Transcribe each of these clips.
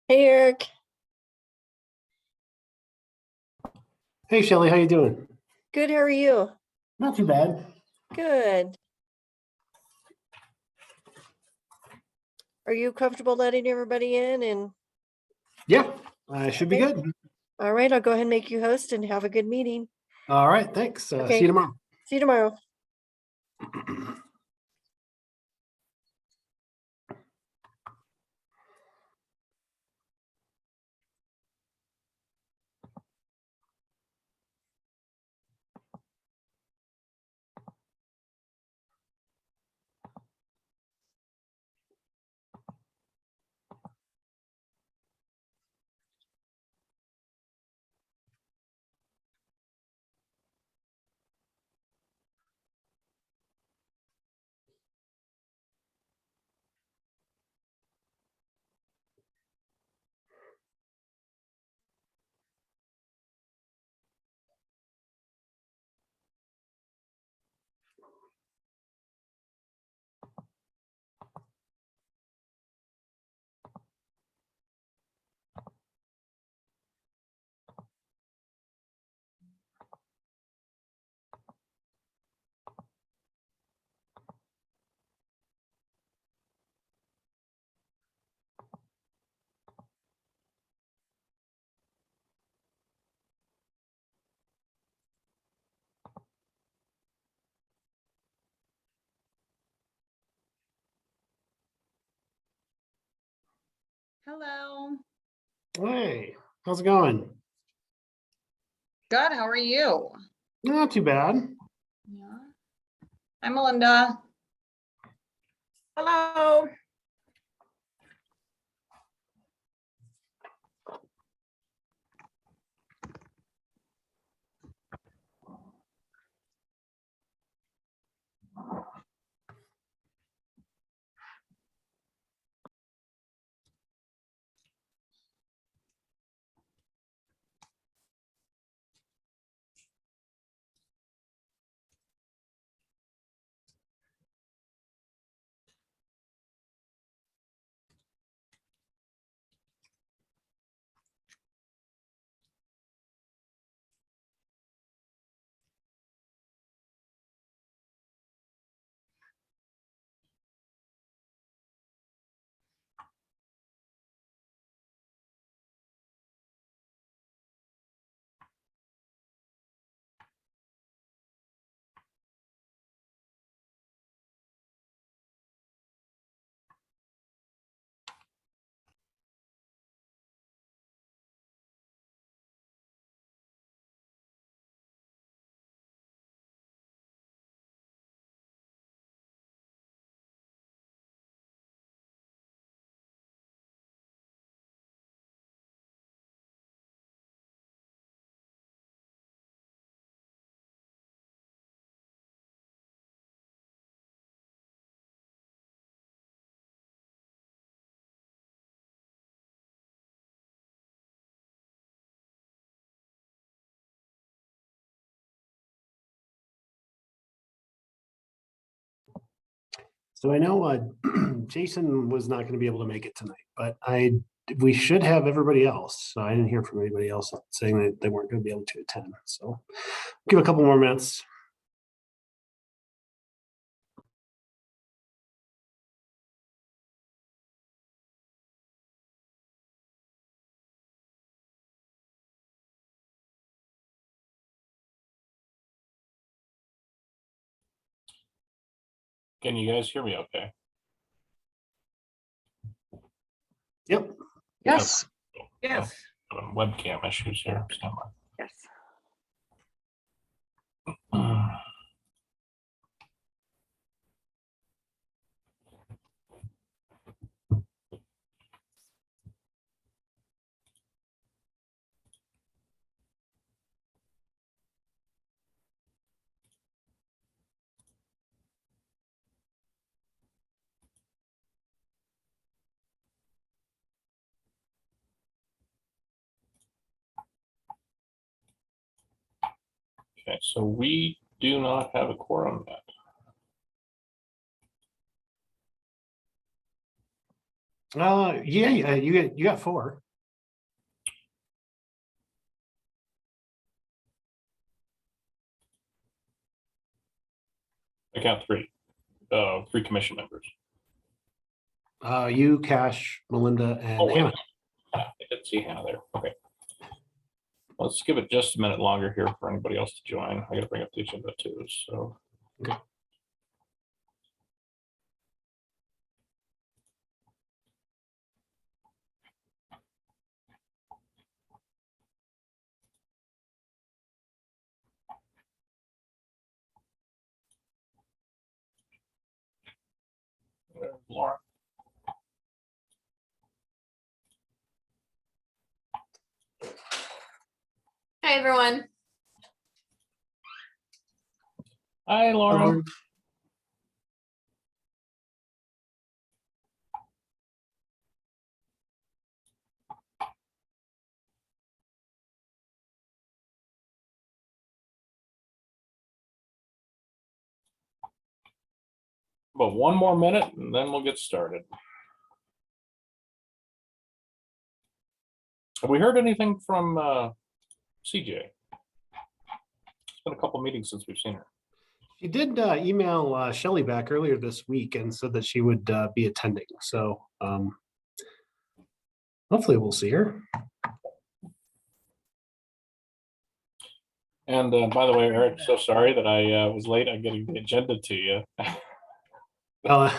Hey, Eric. Hey, Shelly, how you doing? Good. How are you? Not too bad. Good. Are you comfortable letting everybody in? And Yeah, I should be Okay. good. all right, I'll go ahead and make you host and have a good meeting. All right, thanks. Okay. See you tomorrow. See you tomorrow. Hello. Hey, how's it going? Good. How are you? Not too bad. Yeah. Hi, Melinda. Hello. So I know Jason was not going to be able to make it tonight, but we should have everybody else. So I didn't hear from anybody else saying that they weren't going to be able to attend. So give a couple more minutes. Can you guys hear me okay? Yep. Yes. Yes. Webcam issues here. Yes. Okay, so we do not have a quorum yet. Yeah, you got 4. I count 3. 3 commission members. You, Cash, Melinda, and Oh, wait. Hannah. I didn't see Hannah there. Okay. Let's give it just a minute longer here for anybody else to join. I got to bring up the agenda too. So. Okay. Laura. Hi, everyone. Hi, Laura. But one more minute and then we'll get started. Have we heard anything from CJ? It's been a couple meetings since we've seen her. She did email Shelly back earlier this week and said that she would be attending. So hopefully we'll see her. And by the way, Eric, so sorry that I was late on getting the agenda to you. Oh,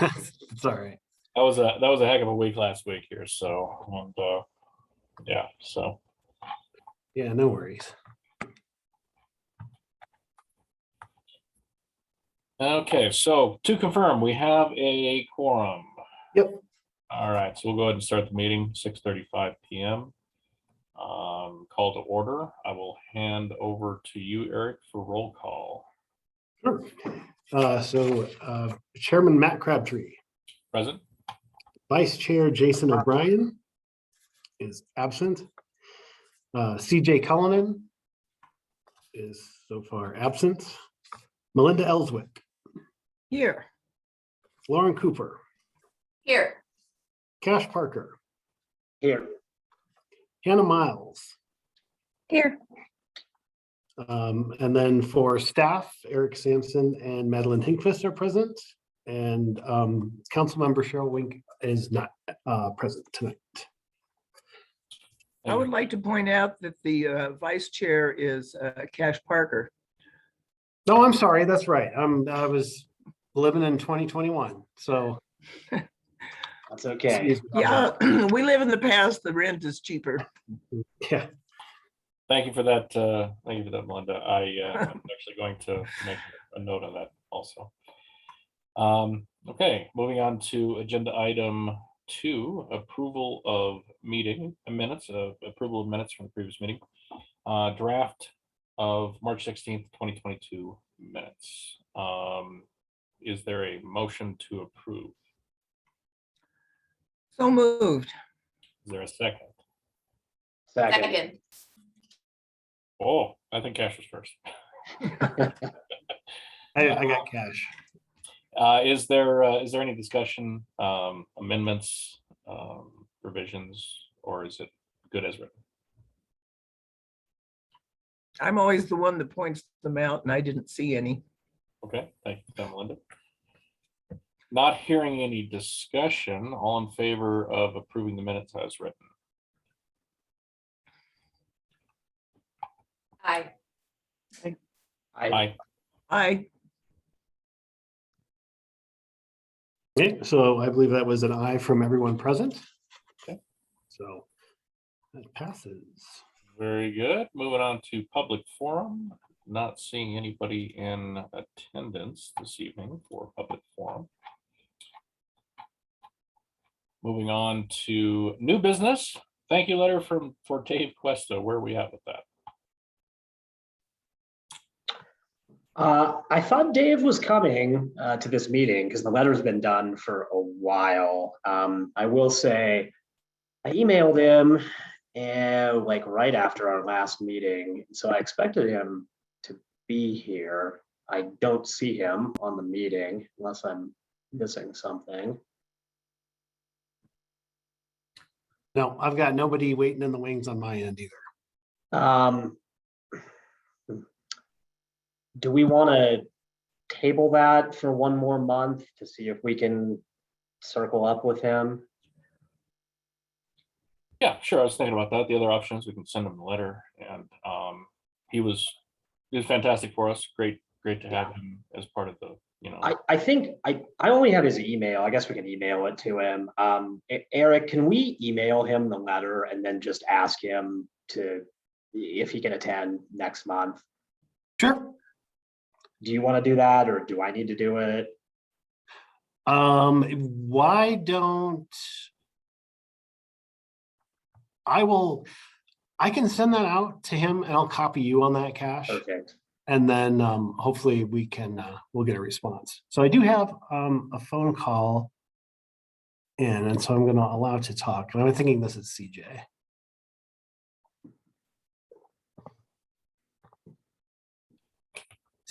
it's all right. That was a heck of a week last week here. So, and yeah, so. Yeah, no worries. Okay, so to confirm, we have a quorum. Yep. All right, so we'll go ahead and start the meeting, 6:35 p.m. Call to order. I will hand over to you, Eric, for roll call. Sure. Chairman Matt Crabtree. Present. Vice Chair Jason O'Brien is absent. CJ Cullinan is so far absent. Melinda Ellswick. Here. Lauren Cooper. Here. Cash Parker. Here. Hannah Miles. Here. And then for staff, Eric Sampson and Madeline Hinkvist are present. And Councilmember Cheryl Wink is not present tonight. I would like to point out that the vice chair is Cash Parker. No, I'm sorry. That's right. I was living in 2021. So That's okay. excuse me about Yeah, we live in the past. The rent is cheaper. that. Yeah. Thank you for that. Thank you for that, Melinda. I'm actually going to make a note on that also. Okay, moving on to agenda item 2, approval of meeting minutes, approval of minutes from the previous meeting. Draft of March 16th, 2022 minutes. Is there a motion to approve? So moved. Is there a second? Second. Oh, I think Cash was first. I got Cash. Is there any discussion, amendments, revisions, or is it good as written? I'm always the one that points them out, and I didn't see any. Okay, thank you, Melinda. Not hearing any discussion, all in favor of approving the minutes as written? Aye. Aye. Aye. Okay, so I believe that was an aye from everyone present. Okay. So that passes. Very good. Moving on to public forum. Not seeing anybody in attendance this evening for public forum. Moving on to new business. Thank you letter for Dave Cuesta. Where are we at with that? I thought Dave was coming to this meeting because the letter's been done for a while. I will say I emailed him like right after our last meeting. So I expected him to be here. I don't see him on the meeting unless I'm missing something. No, I've got nobody waiting in the wings on my end either. Do we want to table that for one more month to see if we can circle up with him? Yeah, sure. I was thinking about that. The other option is we can send him a letter, and he was fantastic for us. Great to have him as part of the, I think I only have his email. I guess we can email it to him. Eric, can we email him the letter and then just ask him if he can attend next month? Sure. Do you want to do that, or do I need to do it? Why don't I can send that out to him and I'll copy you on that, Cash. Perfect. And then hopefully we'll get a response. So I do have a phone call in, and so I'm going to allow to talk. And I'm thinking this is CJ.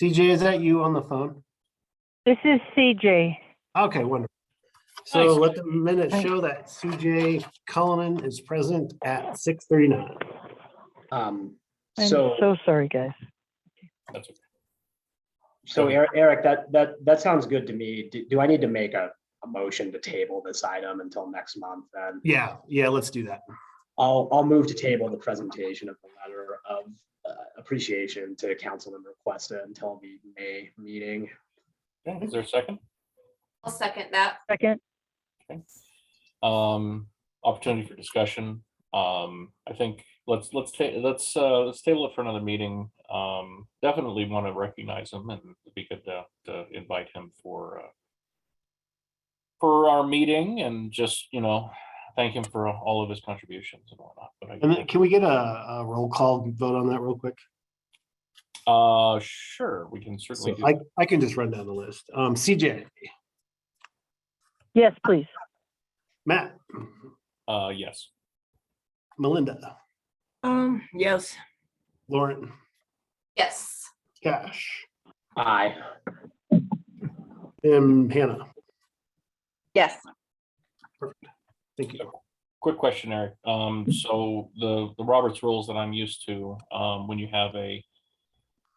CJ, is that you on the phone? This is CJ. Okay, wonderful. So Nice. let the minutes show that CJ Cullinan is present at 6:39. I'm So so sorry, guys. that's okay. So Eric, that sounds good to me. Do I need to make a motion to table this item until next month then? Yeah, let's do that. I'll move to table the presentation of the letter of appreciation to Councilmember Cuesta until the May meeting. Okay, is there a second? I'll second that. Second, Opportunity for discussion. I think let's table it for another meeting. Definitely want to recognize him, and it'd be good to invite him for our meeting, and just thank him for all of his contributions and whatnot. But And then can we get a roll call vote on that real quick? sure, we can certainly So do. I can just run down the list. CJ, yes, please. Matt, Yes. Melinda, Yes. Lauren, Yes. Cash, Aye. and Hannah. Yes. Thank you. Quick question, Eric. So the Roberts rules that I'm used to, when you have a,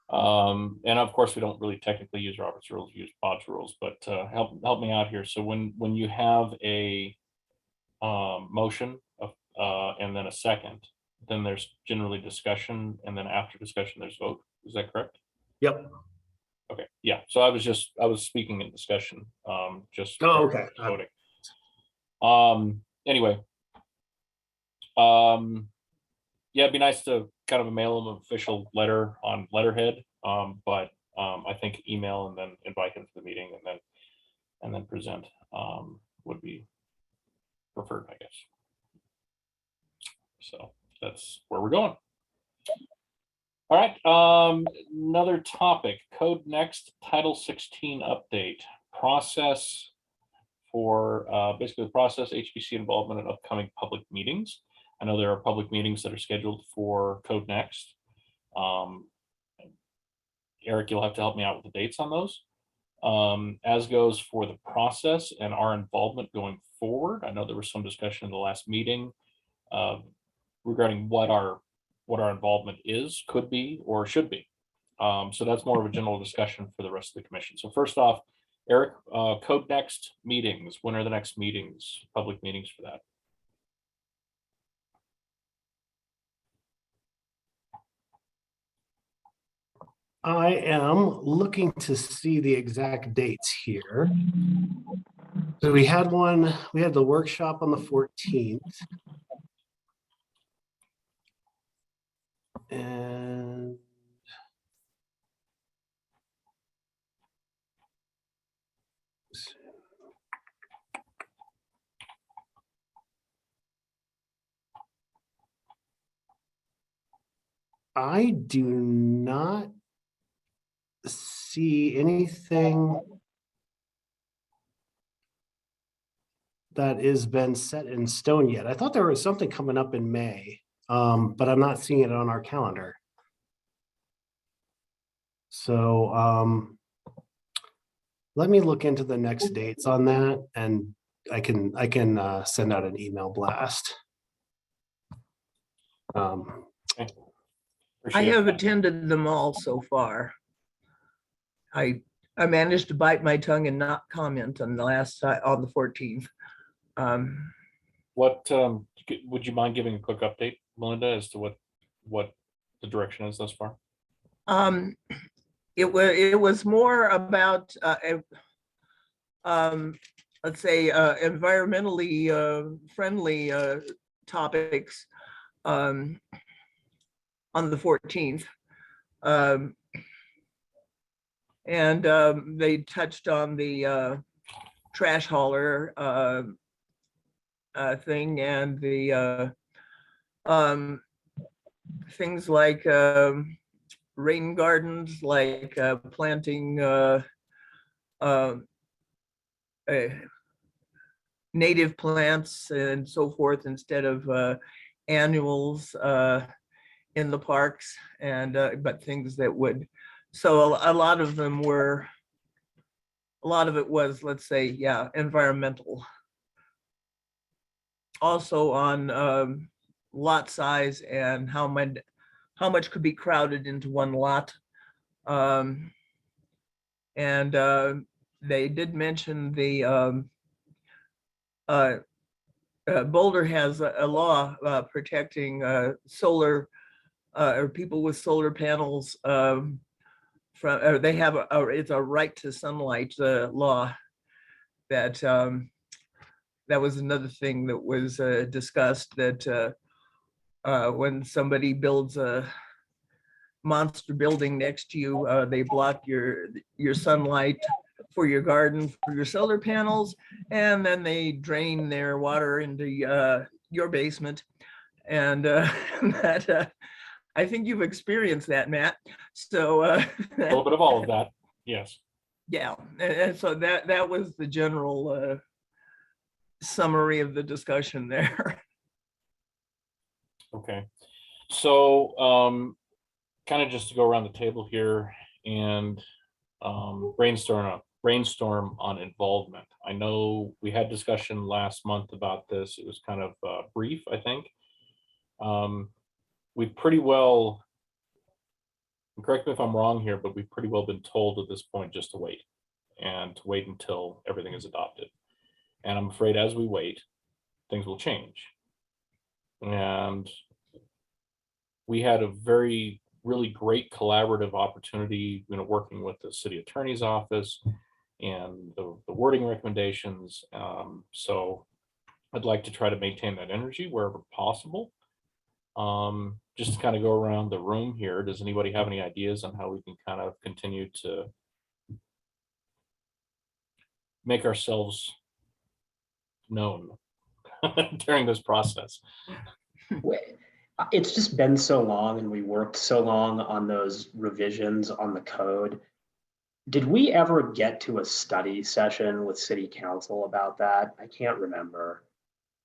and of course we don't really technically use Roberts rules, we use Bob's rules, but help me out here. So when you have a motion of, and then a second, then there's generally discussion, and then after discussion there's vote. Is that correct? Yep. Okay. Yeah. So I was speaking in discussion. Just Oh, okay. voting. Anyway, yeah, it'd be nice to kind of mail him an official letter on letterhead, but I think email and then invite him to the meeting, and then present would be preferred, I guess. So that's where we're going. All right, another topic, Code Next Title 16 update process for basically the process, HPC involvement in upcoming public meetings. I know there are public meetings that are scheduled for Code Next. Eric, you'll have to help me out with the dates on those. As goes for the process and our involvement going forward. I know there was some discussion in the last meeting regarding what our involvement is, could be, or should be. So that's more of a general discussion for the rest of the commission. So first off, Eric, Code Next meetings. When are the next meetings, public meetings for that? I am looking to see the exact dates here. So we had the workshop on the 14th. And I do not see anything that has been set in stone yet. I thought there was something coming up in May, but I'm not seeing it on our calendar. So let me look into the next dates on that, and I can send out an email blast. I Appreciate have it. attended them all so far. I managed to bite my tongue and not comment on the on the 14th. What, would you mind giving a quick update, Melinda, as to what the direction is thus far? It was more about let's say environmentally friendly topics on the 14th. And they touched on the trash hauler thing and the things like rain gardens, like planting native plants and so forth instead of annuals in the parks, and but things that would, so a lot of them were, a lot of it was, let's say, yeah, environmental. Also on lot size and how much could be crowded into one lot. And they did mention the Boulder has a law protecting solar or people with solar panels from, or they have it's a right to sunlight law that that was another thing that was discussed, that when somebody builds a monster building next to you, they block your sunlight for your garden, for your solar panels, and then they drain their water into your basement. And that I think you've experienced that, Matt. So A little bit of all of that, yes. yeah, and so that was the general summary of the discussion there. Okay, so kind of just to go around the table here and brainstorm on involvement. I know we had discussion last month about this. It was kind of brief, I think. We've pretty well, and correct me if I'm wrong here, but we've pretty well been told at this point just to wait, and to wait until everything is adopted. And I'm afraid as we wait, things will change. And we had a really great collaborative opportunity, working with the city attorney's office and the wording recommendations. So I'd like to try to maintain that energy wherever possible. Just to kind of go around the room here, does anybody have any ideas on how we can kind of continue to make ourselves known during this process? It's just been so long and we worked so long on those revisions on the code. Did we ever get to a study session with city council about that? I can't remember.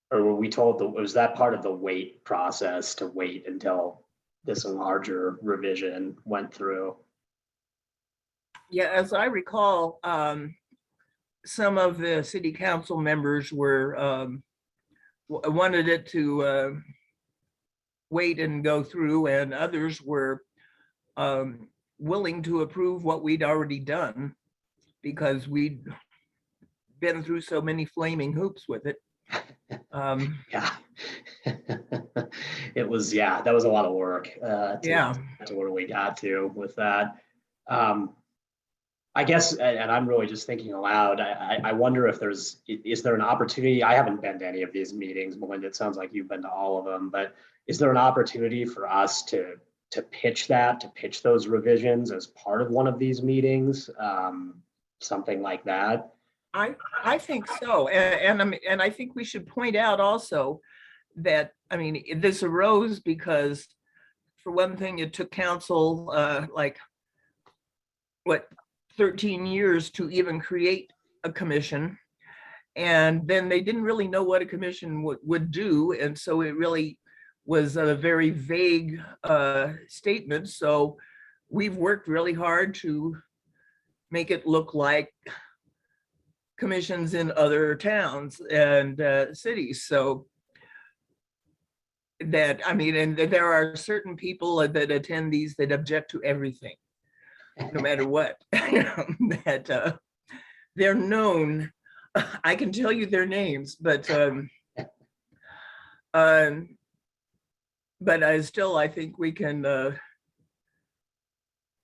Or were we told that, was that part of the wait process to wait until this larger revision went through? Yeah, as I recall, some of the city council members were wanted it to wait and go through, and others were willing to approve what we'd already done because we'd been through so many flaming hoops with it. Yeah. It was, yeah, that was a lot of work Yeah. to where we got to with that. I guess, and I'm really just thinking aloud, I wonder if is there an opportunity? I haven't been to any of these meetings, Melinda, it sounds like you've been to all of them, but is there an opportunity for us to pitch those revisions as part of one of these meetings? Something like that? I think so. And I think we should point out also that, I mean, this arose because, for one thing, it took council like, what, 13 years to even create a commission. And then they didn't really know what a commission would do. And so it really was a very vague statement. So we've worked really hard to make it look like commissions in other towns and cities. So that, I mean, and there are certain people that attend these that object to everything, no matter what. That they're known. I can tell you their names, but I still, I think we can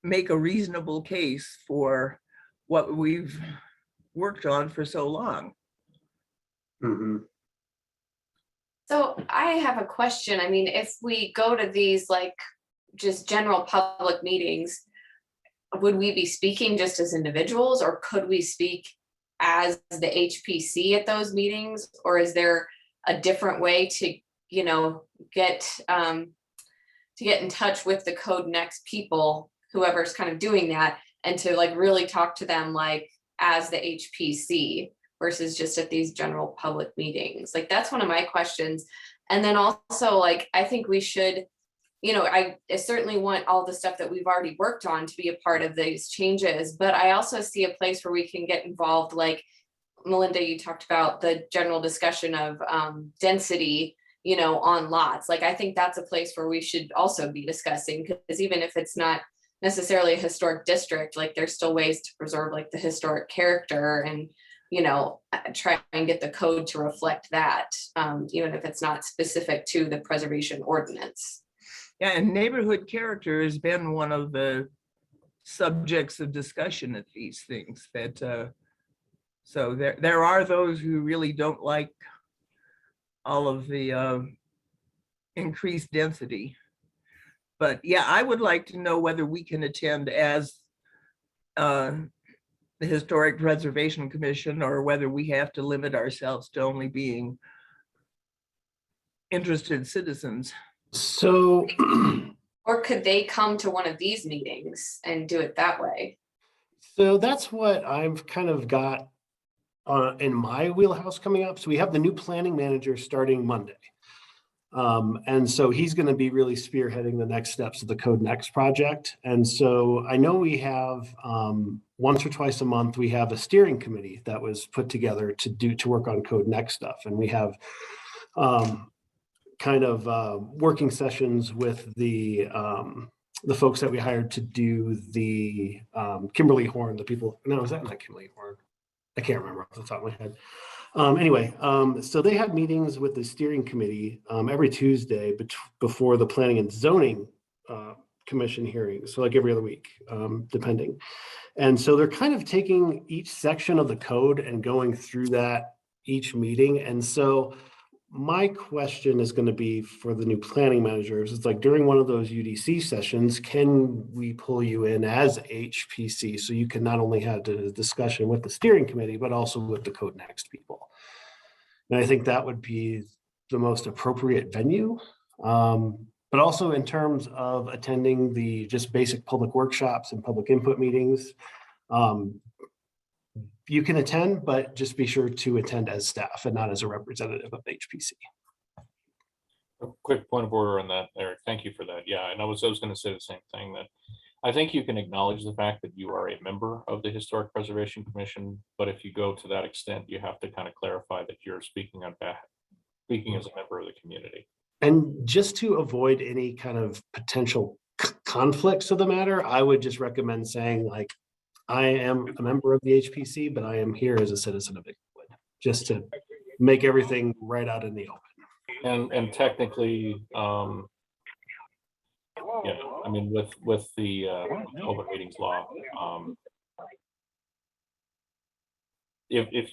make a reasonable case for what we've worked on for so long. Mhm. So I have a question. I mean, if we go to these like just general public meetings, would we be speaking just as individuals, or could we speak as the HPC at those meetings? Or is there a different way to, you know, get in touch with the Code Next people, whoever's kind of doing that, and to like really talk to them like as the HPC versus just at these general public meetings? Like, that's one of my questions. And then also, like, I think we should, you know, I certainly want all the stuff that we've already worked on to be a part of these changes, but I also see a place where we can get involved. Like Melinda, you talked about the general discussion of density, you know, on lots. Like, I think that's a place where we should also be discussing, because even if it's not necessarily a historic district, like there's still ways to preserve like the historic character and, you know, try and get the code to reflect that, even if it's not specific to the preservation ordinance. Yeah, and neighborhood character has been one of the subjects of discussion at these things. That so there are those who really don't like all of the increased density. But yeah, I would like to know whether we can attend as the Historic Preservation Commission, or whether we have to limit ourselves to only being interested citizens. So, Or could they come to one of these meetings and do it that way? so that's what I've kind of got in my wheelhouse coming up. So we have the new planning manager starting Monday. And so he's going to be really spearheading the next steps of the Code Next project. And so I know we have once or twice a month, we have a steering committee that was put together to work on Code Next stuff. And we have kind of working sessions with the folks that we hired to do the Kimberly Horn, the people, no, is that not Kimberly Horn? I can't remember off the top of my head. Anyway, so they had meetings with the steering committee every Tuesday before the planning and zoning commission hearings. So like every other week, depending. And so they're kind of taking each section of the code and going through that each meeting. And so my question is going to be for the new planning managers. It's like during one of those UDC sessions, can we pull you in as HPC so you can not only have the discussion with the steering committee, but also with the Code Next people? And I think that would be the most appropriate venue. But also in terms of attending the just basic public workshops and public input meetings, you can attend, but just be sure to attend as staff and not as a representative of HPC. A quick point of order on that, Eric. Thank you for that. Yeah, and I was going to say the same thing, that I think you can acknowledge the fact that you are a member of the Historic Preservation Commission, but if you go to that extent, you have to kind of clarify that you're speaking as a member of the community. And just to avoid any kind of potential conflicts of the matter, I would just recommend saying, like, I am a member of the HPC, but I am here as a citizen of Inglewood, just to make everything right out in the open. And technically, yeah, I mean, with the open meetings law, if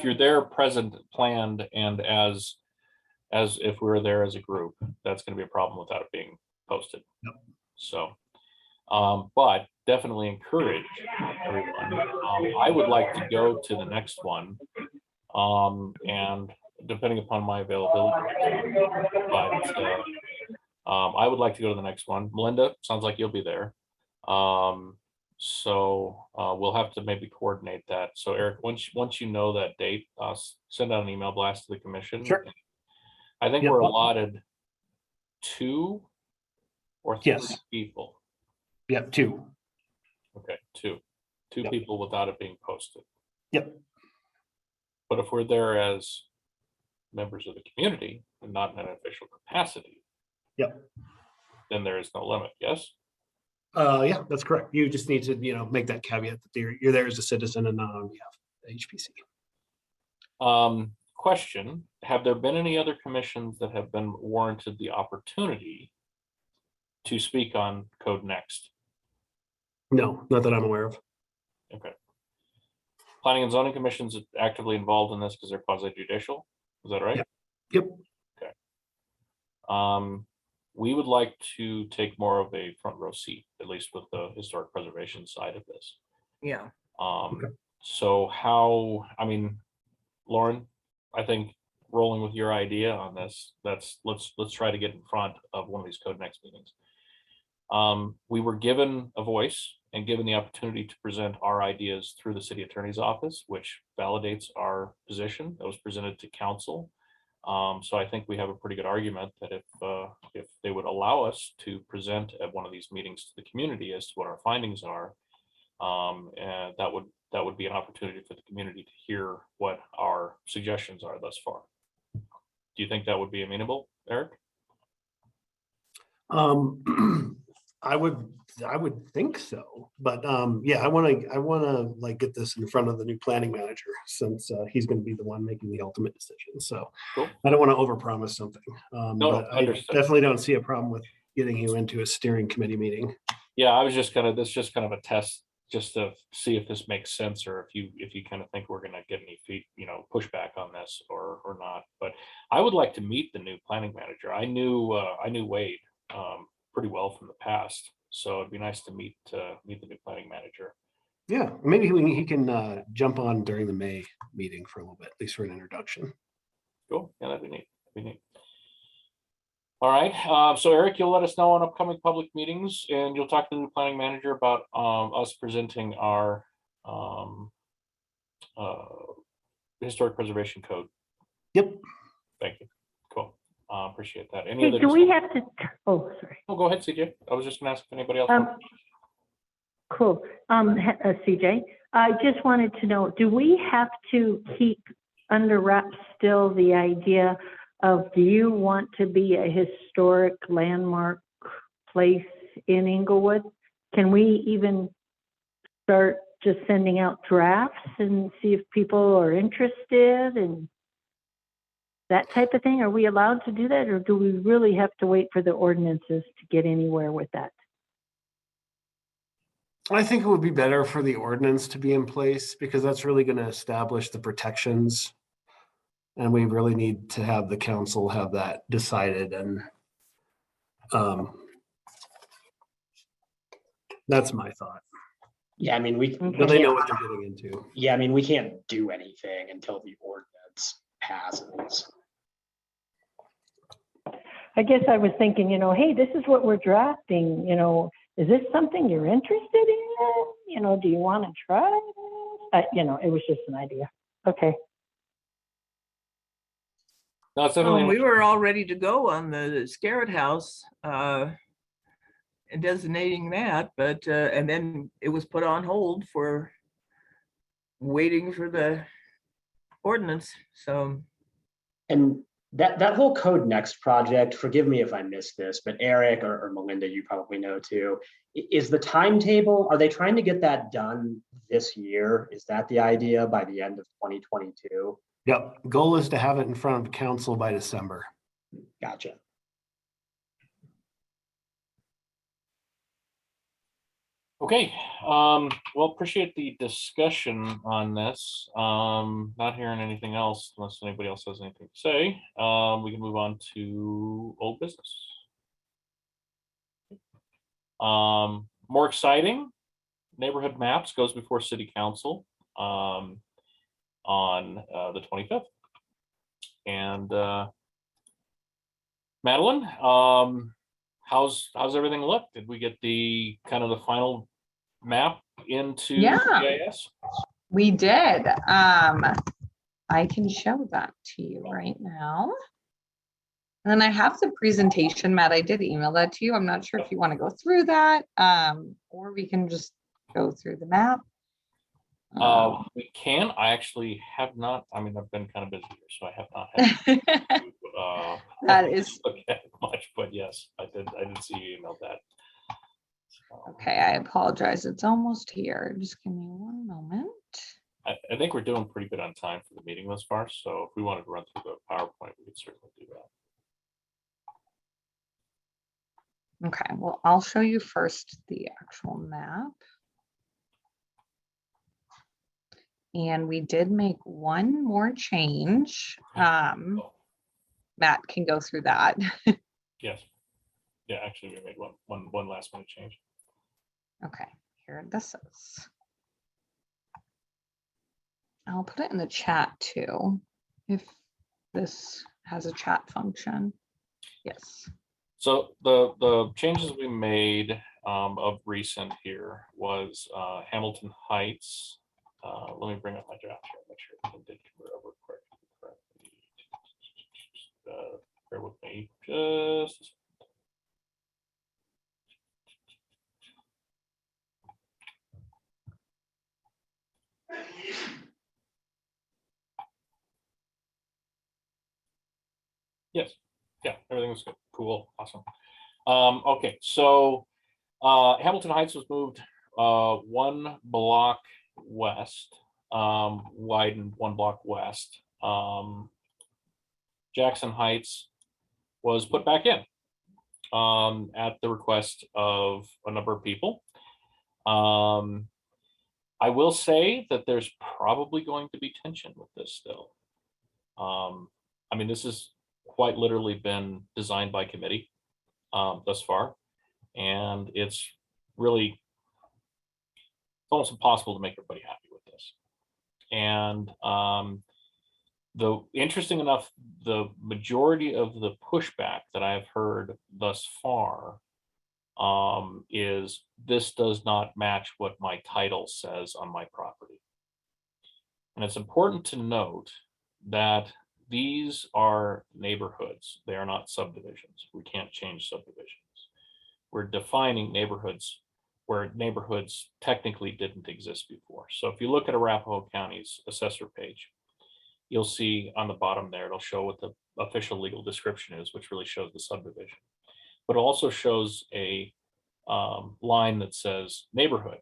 you're there present, planned, and as if we were there as a group, that's going to be a problem without it being posted. Yep. So, but definitely encourage everyone. I would like to go to the next one, and depending upon my availability, but I would like to go to the next one. Melinda, sounds like you'll be there. So we'll have to maybe coordinate that. So Eric, once you know that date, send out an email blast to the commission. Sure. I think Yep. we're allotted 2 or 3 Yes. people. Yep, 2. Okay, 2 Yep. people without it being posted. Yep. But if we're there as members of the community and not in an official capacity, Yep. then there is no limit, yes? Yeah, that's correct. You just need to, make that caveat that you're there as a citizen and not on behalf of the HPC. Question, have there been any other commissions that have been warranted the opportunity to speak on Code Next? No, not that I'm aware of. Okay. Planning and zoning commissions actively involved in this because they're quasi judicial, is that right? Yep. We would like to take more of a front row seat, at least with the historic preservation side of this. Yeah. Okay. So Lauren, I think rolling with your idea on this, let's try to get in front of one of these Code Next meetings. We were given a voice and given the opportunity to present our ideas through the city attorney's office, which validates our position that was presented to council. So I think we have a pretty good argument that if they would allow us to present at one of these meetings to the community as to what our findings are, and that would be an opportunity for the community to hear what our suggestions are thus far. Do you think that would be amenable, Eric? I would think so, but yeah, I want to like get this in front of the new planning manager since he's going to be the one making the ultimate decision. So Cool. I don't want to overpromise something. But I understood. definitely don't see a problem with getting you into a steering committee meeting. Yeah, I was just this is just kind of a test just to see if this makes sense or if you kind of think we're going to get any pushback on this or not. But I would like to meet the new planning manager. I knew Wade pretty well from the past, so it'd be nice to meet the new planning manager. Yeah, maybe he can jump on during the May meeting for a little bit, at least for an introduction. Cool. Yeah, that'd be neat. All right. So Eric, you'll let us know on upcoming public meetings, and you'll talk to the new planning manager about us presenting our historic preservation code. Yep. Thank you. Cool. Appreciate that. Any Hey, other? do we have to, oh, sorry. Oh, go ahead, CJ. I was just gonna ask if anybody else. Cool. CJ, I just wanted to know, do we have to keep under wraps still the idea of, do you want to be a historic landmark place in Inglewood? Can we even start just sending out drafts and see if people are interested and that type of thing? Are we allowed to do that, or do we really have to wait for the ordinances to get anywhere with that? I think it would be better for the ordinance to be in place because that's really going to establish the protections. And we really need to have the council have that decided. And that's my thought. Yeah, I mean, But they know what they're getting into. Yeah, I mean, we can't do anything until the ordinance passes. I guess I was thinking, hey, this is what we're drafting, is this something you're interested in? Do you want to try? It was just an idea. Okay. No, it's definitely. We were all ready to go on the Scarrett House and designating that, but and then it was put on hold for waiting for the ordinance. So, And that whole Code Next project, forgive me if I missed this, but Eric or Melinda, you probably know too, is the timetable, are they trying to get that done this year? Is that the idea, by the end of 2022? Yep. Goal is to have it in front of council by December. Gotcha. Okay, well, appreciate the discussion on this. Not hearing anything else unless anybody else has anything to say. We can move on to old business. More exciting, neighborhood maps goes before city council on the 25th. And Madeline, how's everything look? Did we get the kind of the final map into GIS? We did. I can show that to you right now. And then I have the presentation, Matt. I did email that to you. I'm not sure if you want to go through that, or we can just go through the map. We can, I actually have not, I mean, I've been kind of busy here, so I have not had to, That is look at it much, but yes, I did see you emailed that. So, okay. I apologize. It's almost here. Just give me one moment. I think we're doing pretty good on time for the meeting thus far, so if we wanted to run through the PowerPoint, we could certainly do that. Okay, well, I'll show you first the actual map. And we did make one more change. Matt can go through that. Yes. Yeah, actually, we made one last minute change. Okay, here this is. I'll put it in the chat too, if this has a chat function. Yes. So the changes we made of recent here was Hamilton Heights. Let me bring up my draft here, make sure I did cover over correctly. Bear with me just a second. Yes, yeah, everything was good. Cool, awesome. Okay, so Hamilton Heights was moved one block west, widened one block west. Jackson Heights was put back in at the request of a number of people. I will say that there's probably going to be tension with this still. I mean, this has quite literally been designed by committee thus far, and it's really almost impossible to make everybody happy with this. And interesting enough, the majority of the pushback that I've heard thus far is this does not match what my title says on my property. And it's important to note that these are neighborhoods. They are not subdivisions. We can't change subdivisions. We're defining neighborhoods where neighborhoods technically didn't exist before. So if you look at Arapahoe County's assessor page, you'll see on the bottom there, it'll show what the official legal description is, which really shows the subdivision. But it also shows a line that says neighborhood.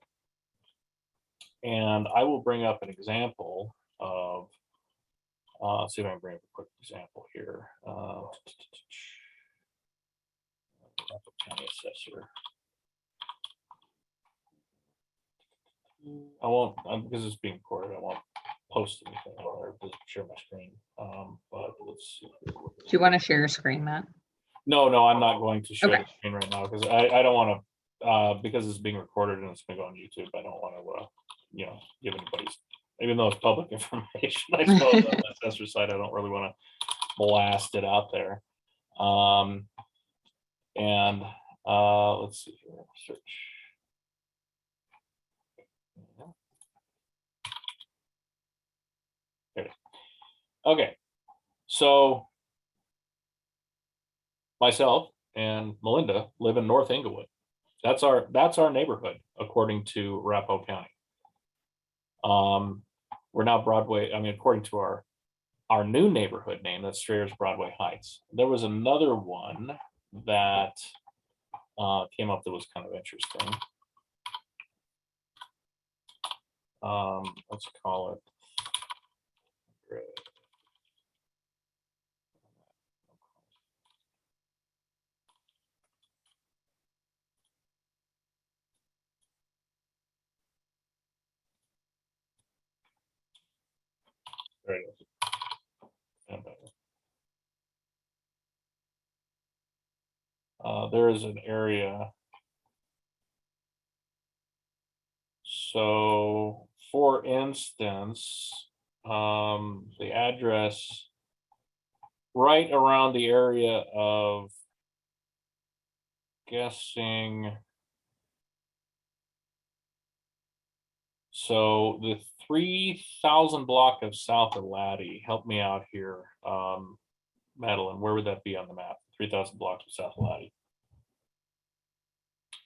And I will bring up an example of, see if I can bring up a quick example here. County assessor. I won't, because it's being recorded, I won't post anything or share my screen. But let's see. Do you want to share your screen, Matt? No, I'm not going to share Okay. the screen right now because I don't want to, because it's being recorded and it's going to go on YouTube. I don't want to, give anybody's, even though it's public information, I suppose on the assessor side, I don't really want to blast it out there. And let's see here, search. There it is. Okay, so myself and Melinda live in North Inglewood. That's our neighborhood according to Arapahoe County. We're now Broadway. I mean, according to our new neighborhood name, that's Strayer's Broadway Heights. There was another one that came up that was kind of interesting. Let's call it. There it is. There is an area. So, for instance, the address right around the area of guessing. So the 3000 block of South Laddie, help me out here. Madeline, where would that be on the map? 3000 blocks of South Laddie.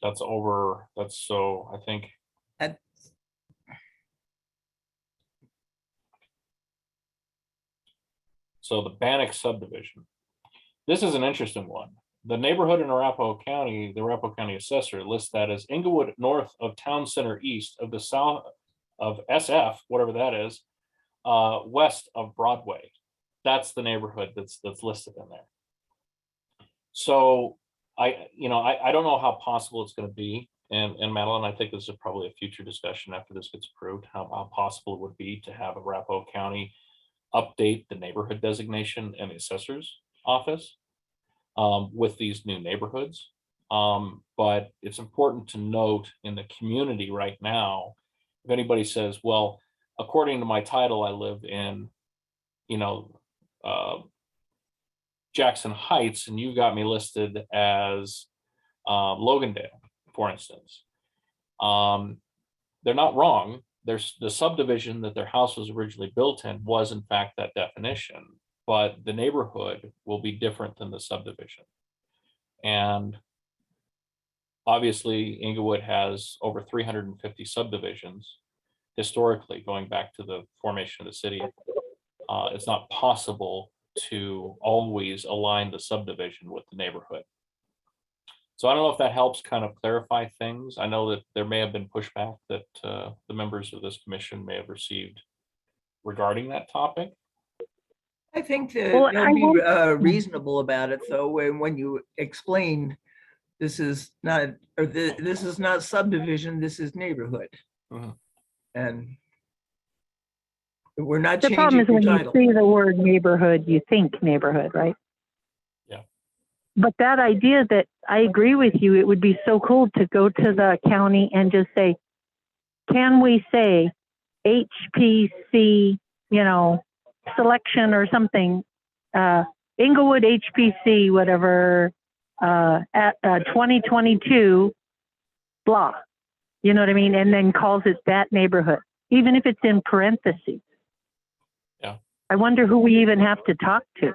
That's so I think At So the Bannock subdivision. This is an interesting one. The neighborhood in Arapahoe County, the Arapahoe County assessor lists that as Inglewood north of Town Center east of the south of SF, whatever that is, west of Broadway. That's the neighborhood that's listed in there. So I don't know how possible it's going to be. And Madeline, I think this is probably a future discussion after this gets approved, how possible it would be to have Arapahoe County update the neighborhood designation in the assessor's office with these new neighborhoods. But it's important to note in the community right now, if anybody says, well, according to my title, I live in, Jackson Heights, and you got me listed as Logandale, for instance. They're not wrong. There's the subdivision that their house was originally built in was in fact that definition, but the neighborhood will be different than the subdivision. And obviously Inglewood has over 350 subdivisions historically going back to the formation of the city. It's not possible to always align the subdivision with the neighborhood. So I don't know if that helps kind of clarify things. I know that there may have been pushback that the members of this commission may have received regarding that topic. I think that Well, they'll I be won't- reasonable about it, though, when you explain this is not, this is not subdivision, this is neighborhood. Mhm. And we're not The problem changing is your when you title. see the word neighborhood, you think neighborhood, right? Yeah. But that idea that I agree with you, it would be so cool to go to the county and just say, can we say HPC, selection or something, Inglewood HPC, whatever, at 2022, blah. You know what I mean? And then calls it that neighborhood, even if it's in parentheses. Yeah. I wonder who we even have to talk to.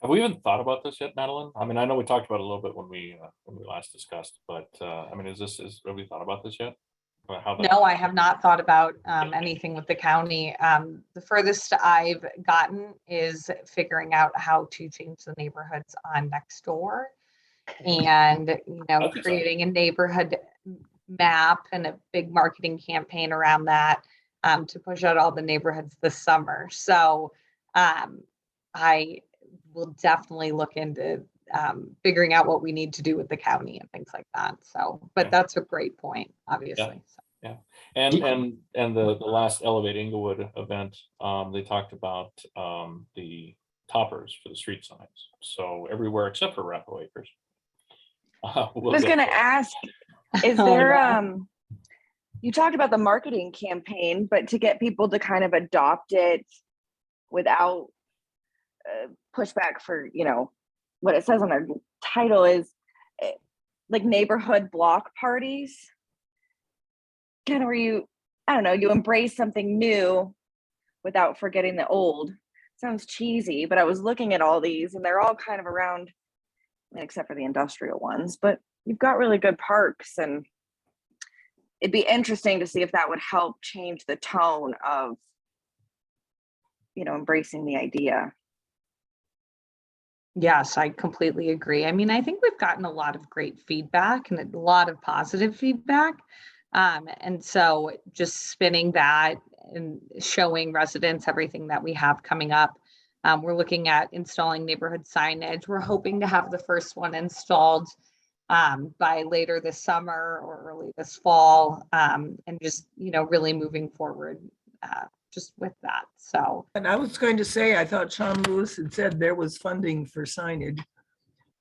Have we even thought about this yet, Madeline? I mean, I know we talked about it a little bit when we last discussed, but I mean, have we thought about this yet? About how that- No, I have not thought about anything with the county. The furthest I've gotten is figuring out how to change the neighborhoods on next door, and That's exciting. creating a neighborhood map and a big marketing campaign around that to push out all the neighborhoods this summer. So I will definitely look into figuring out what we need to do with the county and things like that. So, but Yeah. that's a great point, obviously. So. And the last Elevate Inglewood event, they talked about the toppers for the street signs. So everywhere except for Arapahoe Acres. I was going to ask, is Oh, there, yeah. you talked about the marketing campaign, but to get people to kind of adopt it without pushback for, what it says on their title is like neighborhood block parties, kind of where you embrace something new without forgetting the old. Sounds cheesy, but I was looking at all these and they're all kind of around, except for the industrial ones, but you've got really good parks, and it'd be interesting to see if that would help change the tone of, embracing the idea. Yes, I completely agree. I mean, I think we've gotten a lot of great feedback and a lot of positive feedback. And so just spinning that and showing residents everything that we have coming up. We're looking at installing neighborhood signage. We're hoping to have the first one installed by later this summer or early this fall, and just, really moving forward just with that. So. And I was going to say, I thought Sean Lewis had said there was funding for signage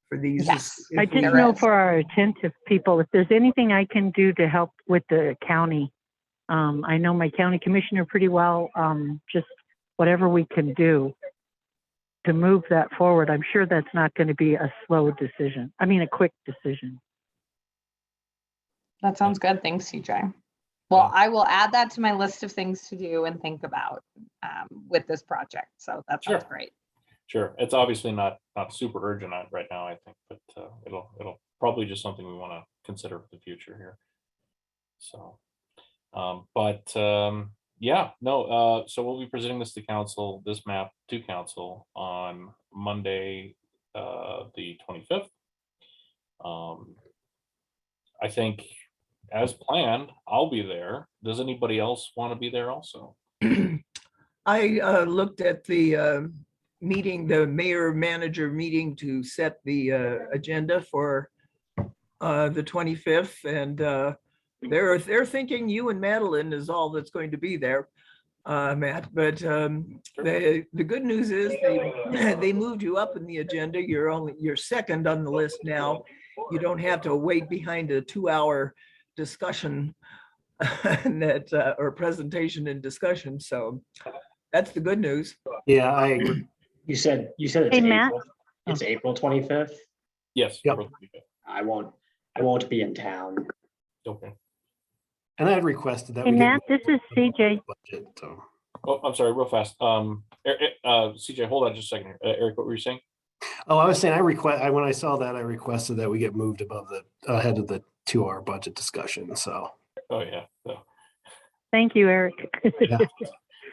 for these. Yes. if I we- just know for our attentive people, if there's anything I can do to help with the county, I know my county commissioner pretty well, just whatever we can do to move that forward. I'm sure that's not going to be a a quick decision. That sounds good. Thanks, CJ. Well, I will add that to my list of things to do and think about with this project. So that sounds Sure. great. Sure, it's obviously not super urgent right now, I think, but it'll probably just something we want to consider for the future here. So, Yeah, no, so we'll be presenting this to council, this map to council on Monday, the 25th. I think as planned, I'll be there. Does anybody else want to be there also? I looked at the meeting, the mayor manager meeting to set the agenda for the 25th, and they're thinking you and Madeline is all that's going to be there, Matt. But the good news is they moved you up in the agenda. You're second on the list now. You don't have to wait behind a 2-hour discussion that or presentation and discussion. So that's the good news. Yeah, I agree. You said it's Hey, Matt. April. It's April 25th. Yes. Yep. April 25th. I won't be in town. Okay. And I had requested that. Hey, we get Matt, this is CJ. budget, so. Oh, I'm sorry, real fast. CJ, hold on just a second here. Eric, what were you saying? Oh, I was saying when I saw that, I requested that we get moved above ahead of the 2-hour budget discussion, so. Oh, yeah. So, Thank you, Eric. Yeah.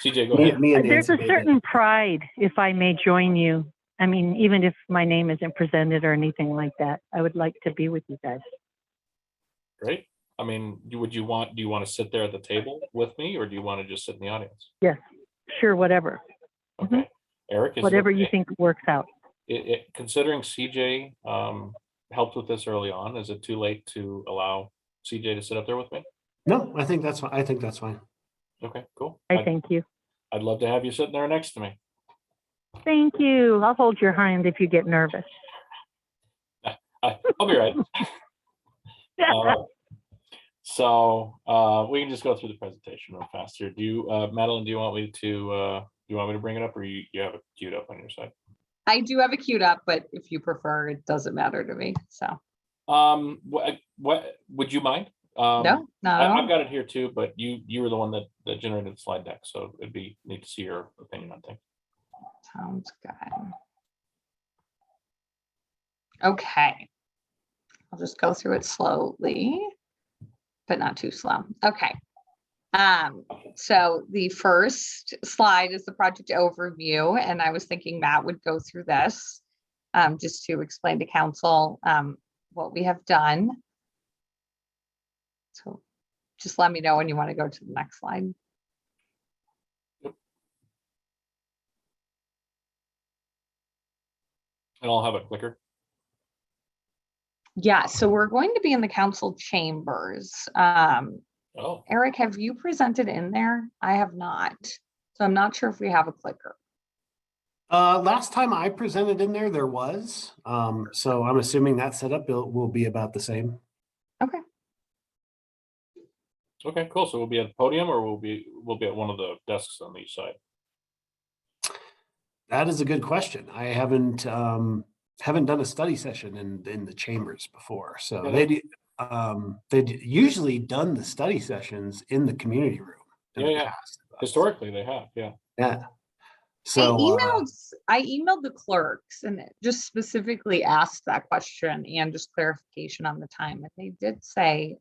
CJ, go ahead. Me and There's Nancy a made certain pride if I may join you. I mean, even if my name isn't presented or anything like that, I would like to be with you guys. Great. I mean, do you want to sit there at the table with me, or do you want to just sit in the audience? Yes, sure, whatever. Okay. Eric, is it Whatever you okay? think works out. Considering CJ helped with this early on, is it too late to allow CJ to sit up there with me? No, I think that's fine. I think that's fine. Okay, cool. I thank you. I'd love to have you sitting there next to me. Thank you. I'll hold your hand if you get nervous. I'll be right. So we can just go through the presentation real fast here. Do you, Madeline, do you want me to bring it up, or you have it queued up on your side? I do have it queued up, but if you prefer, it doesn't matter to me. So what would you mind? no, not at I've all. got it here too, but you were the one that generated the slide deck, so it'd be neat to see your opinion on things. Sounds good. Okay. I'll just go through it slowly, but not too slow. Okay. So the first slide is the project overview, and I was thinking Matt would go through this just to explain to council what we have done. So just let me know when you want to go to the next slide. And I'll have a clicker. Yeah, so we're going to be in the council chambers. Oh, Eric, have you presented in there? I have not. So I'm not sure if we have a clicker. Last time I presented in there was. So I'm assuming that setup will be about the same. Okay. okay, cool. So we'll be at the podium, or we'll be at one of the desks on each side. That is a good question. I haven't done a study session in the chambers before. So Yeah. they'd usually done the study sessions in the community room. in the Yeah. past. Historically, they have. Yeah. Yeah. So I emailed the clerks and just specifically asked that question and just clarification on the time. And they did say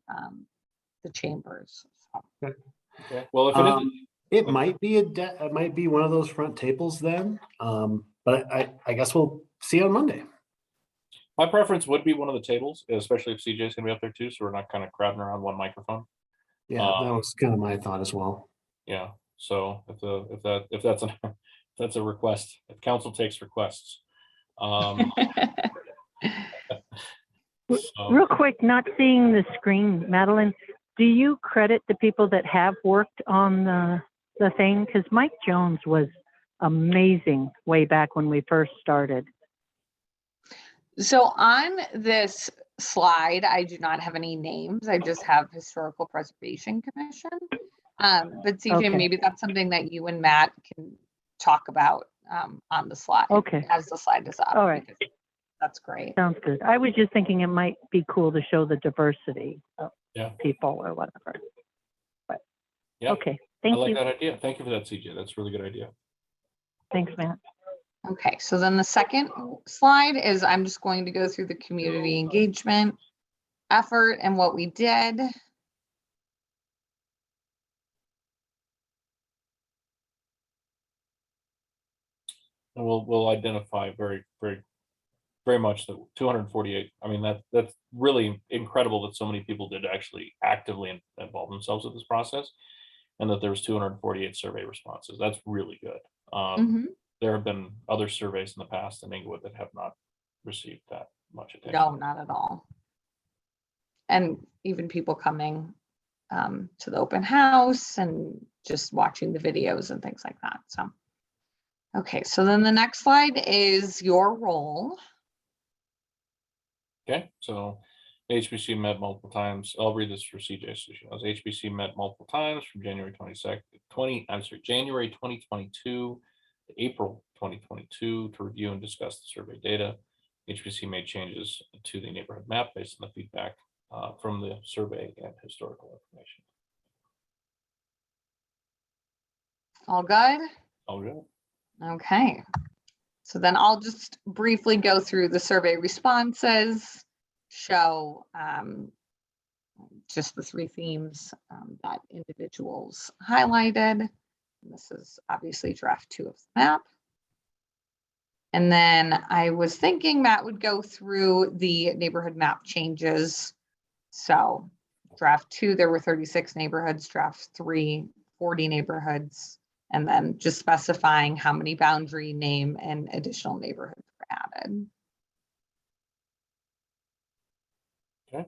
the chambers. So. Okay. Well, if it is, it might be it might be one of those front tables then. But I guess we'll see on Monday. my preference would be one of the tables, especially if CJ's gonna be up there too, so we're not kind of crowding around one microphone. Yeah, that was kind of my thought as well. Yeah. So if that's a request, if council takes requests. So, Real quick, not seeing the screen, Madeline, do you credit the people that have worked on the thing? Because Mike Jones was amazing way back when we first started. So on this slide, I do not have any names. I just have Historical Preservation Commission. But CJ, Okay. maybe that's something that you and Matt can talk about on the slide. Okay. As the slide is up. All right. because That's great. Sounds good. I was just thinking it might be cool to show the diversity of Yeah. people or whatever. But Yeah. okay, I thank like you. that idea. Thank you for that, CJ. That's a really good idea. Thanks, Matt. Okay, so then the second slide is I'm just going to go through the community engagement effort and what we did. And we'll identify very much the 248. I mean, that's really incredible that so many people did actually actively involve themselves with this process, and that there was 248 survey responses. That's really good. Mhm. There have been other surveys in the past in Inglewood that have not received that much attention. No, not at all. And even people coming to the open house and just watching the videos and things like that. So, okay, so then the next slide is your role. Okay, so HBC met multiple times. I'll read this for CJ. So she knows HBC met multiple times from January 2022 to April 2022 to review and discuss the survey data. HBC made changes to the neighborhood map based on the feedback from the survey and historical information. All good? All good. Okay. So then I'll just briefly go through the survey responses, show just the three themes that individuals highlighted. And this is obviously draft 2 of the map. And then I was thinking Matt would go through the neighborhood map changes. So draft 2, there were 36 neighborhoods, draft 3, 40 neighborhoods, and then just specifying how many boundary, name, and additional neighborhoods were added. Okay.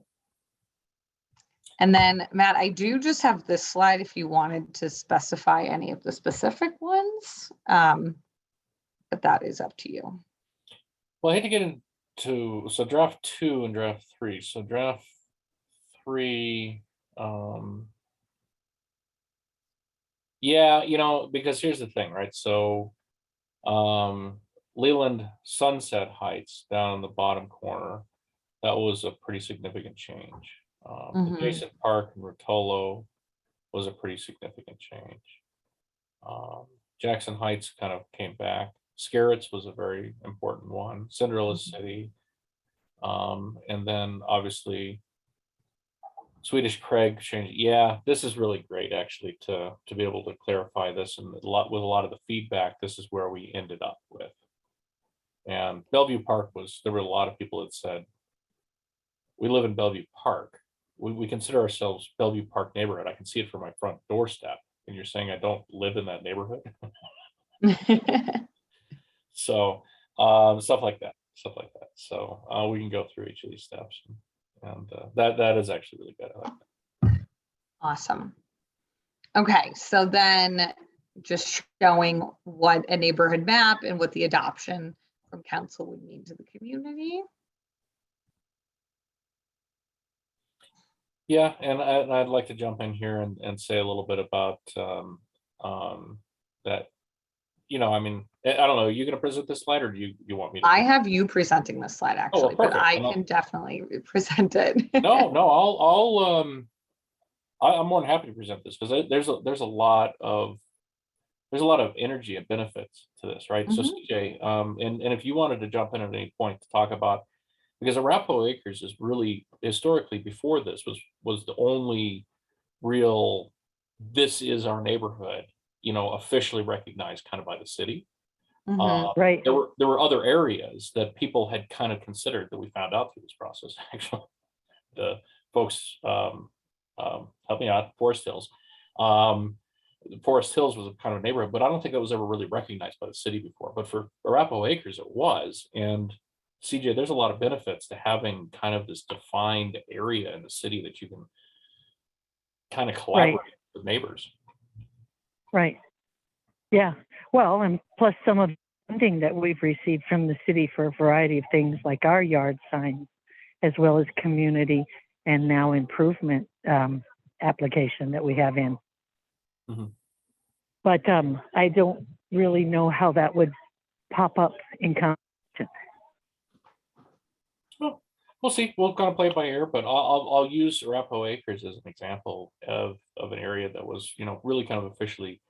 And then Matt, I do just have this slide if you wanted to specify any of the specific ones, but that is up to you. Well, I hate to get into, so draft 2 and draft 3. So draft 3, yeah, because here's the thing, right? So Leland Sunset Heights down in the bottom corner, that was a pretty significant change. Adjacent Park and Rotolo was a pretty significant change. Jackson Heights kind of came back. Scarrett's was a very important one. Cinderella City. And then obviously Swedish Craig changed. Yeah, this is really great actually to be able to clarify this, and with a lot of the feedback, this is where we ended up with. And Bellevue Park there were a lot of people that said, we live in Bellevue Park. We consider ourselves Bellevue Park neighborhood. I can see it from my front doorstep. And you're saying I don't live in that neighborhood? So stuff like that. So we can go through each of these steps. And that is actually really good. I like that. Awesome. Okay, so then just showing what a neighborhood map and what the adoption from council would mean to the community. Yeah, and I'd like to jump in here and say a little bit about that. I mean, I don't know. Are you going to present this slide, or do you want me to? I have you presenting this slide actually, but perfect. I can definitely present it. No, I'm more than happy to present this, because there's a lot of energy and benefits to this, right? So CJ, and if you wanted to jump in at any point to talk about, because Arapahoe Acres is really historically before this was the only real, this is our neighborhood, officially recognized kind of by the city. Right. There were other areas that people had kind of considered that we found out through this process. Actually, the folks help me out, Forest Hills. Forest Hills was a kind of neighborhood, but I don't think that was ever really recognized by the city before. But for Arapahoe Acres, it was. And CJ, there's a lot of benefits to having kind of this defined area in the city that you can kind of collaborate with neighbors. Right. Yeah. Well, and plus some of the funding that we've received from the city for a variety of things like our yard signs, as well as community and now improvement application that we have in. But I don't really know how that would pop up in competition. Well, we'll see. We'll kind of play it by ear, but I'll use Arapahoe Acres as an example of an area that was, really kind of officially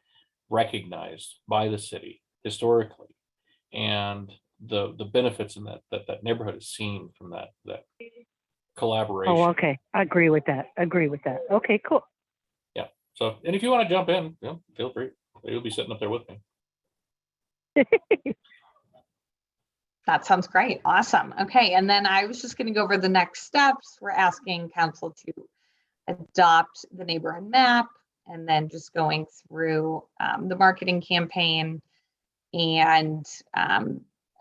recognized by the city historically, and the benefits in that neighborhood has seen from that collaboration. Oh, okay. I agree with that. Okay, cool. Yeah. So, and if you want to jump in, feel free. You'll be sitting up there with me. That sounds great. Awesome. Okay. And then I was just going to go over the next steps. We're asking council to adopt the neighborhood map and then just going through the marketing campaign. And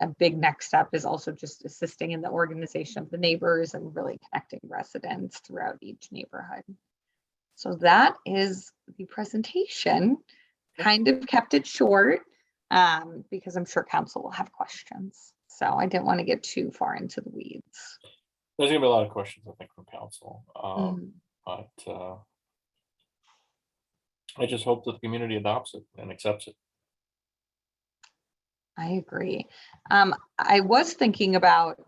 a big next step is also just assisting in the organization of the neighbors and really connecting residents throughout each neighborhood. So that is the presentation. Kind of kept it short because I'm sure council will have questions. So I didn't want to get too far into the weeds. There's gonna be a lot of questions, I think, from council. Mm. But I just hope that the community adopts it and accepts it. I agree. I was thinking about,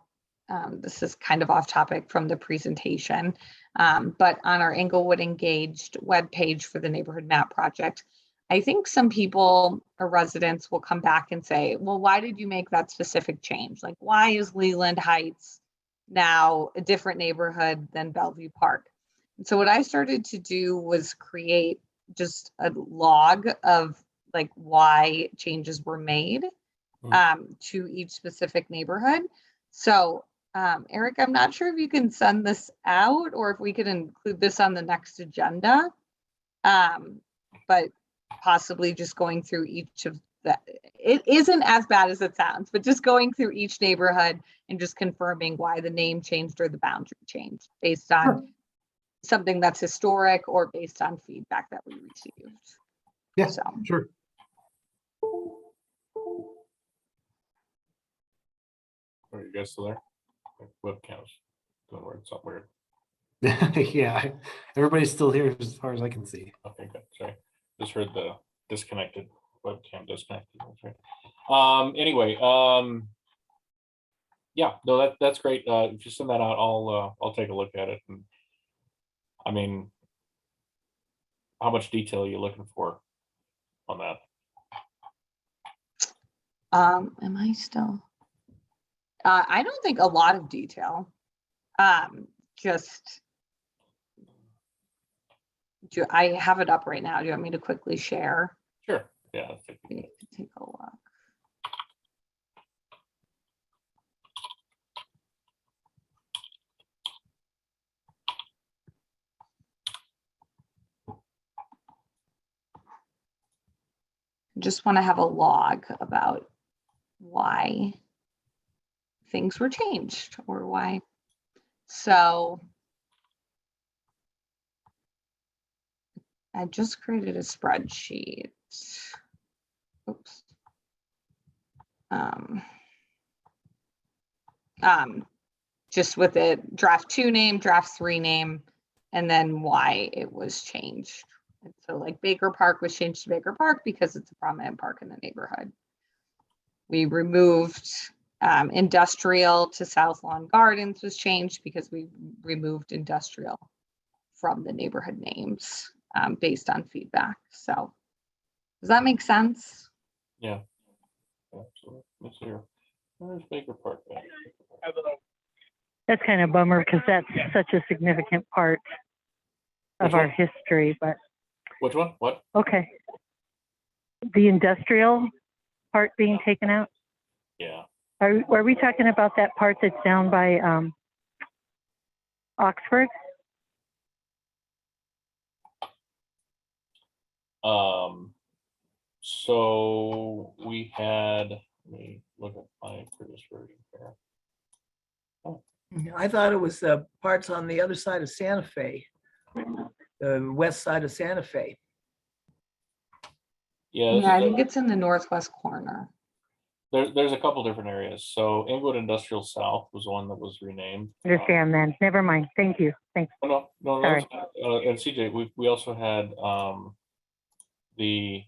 this is kind of off topic from the presentation, but on our Englewood Engaged webpage for the neighborhood map project, I think some people or residents will come back and say, well, why did you make that specific change? Like, why is Leland Heights now a different neighborhood than Bellevue Park? And so what I started to do was create just a log of like why changes were made to each specific neighborhood. So Eric, I'm not sure if you can send this out or if we could include this on the next agenda, but possibly just going through each of the, it isn't as bad as it sounds, but just going through each neighborhood and just confirming why the name changed or the boundary changed based on something that's historic or based on feedback that we received. Yeah, so sure. Are you guys still there? Webcams doing weird, something weird. Yeah, everybody's still here as far as I can see. Okay, good. Sorry, just heard the disconnected webcam disconnected. That's right. Anyway, yeah, no, that's great. If you send that out, I'll take a look at it. And I mean, how much detail are you looking for on that? Am I still? I don't think a lot of detail. Just I have it up right now. Do you want me to quickly share? Sure. Yeah. Take a look. Just want to have a log about why things were changed or why. So I just created a spreadsheet. Oops. Just with it, draft 2 name, draft 3 name, and then why it was changed. And so like Baker Park was changed to Baker Park because it's a prominent park in the neighborhood. We removed industrial to South Lawn Gardens was changed because we removed industrial from the neighborhood names based on feedback. So does that make sense? Yeah. Absolutely. Let's hear. Where's Baker Park? That's kind of a bummer because that's such a significant part of our history, but. Which one? What? Okay. The industrial part being taken out? Yeah. Are we talking about that part that's down by Oxford? So we had, let me look at my previous version here. Oh. I thought it was parts on the other side of Santa Fe, the west side of Santa Fe. Yeah, I think it's in the northwest corner. There's a couple different areas. So Inglewood Industrial South was one that was renamed. Understand then. Never mind. Thank you. Thanks. No. Sorry. And CJ, we also had the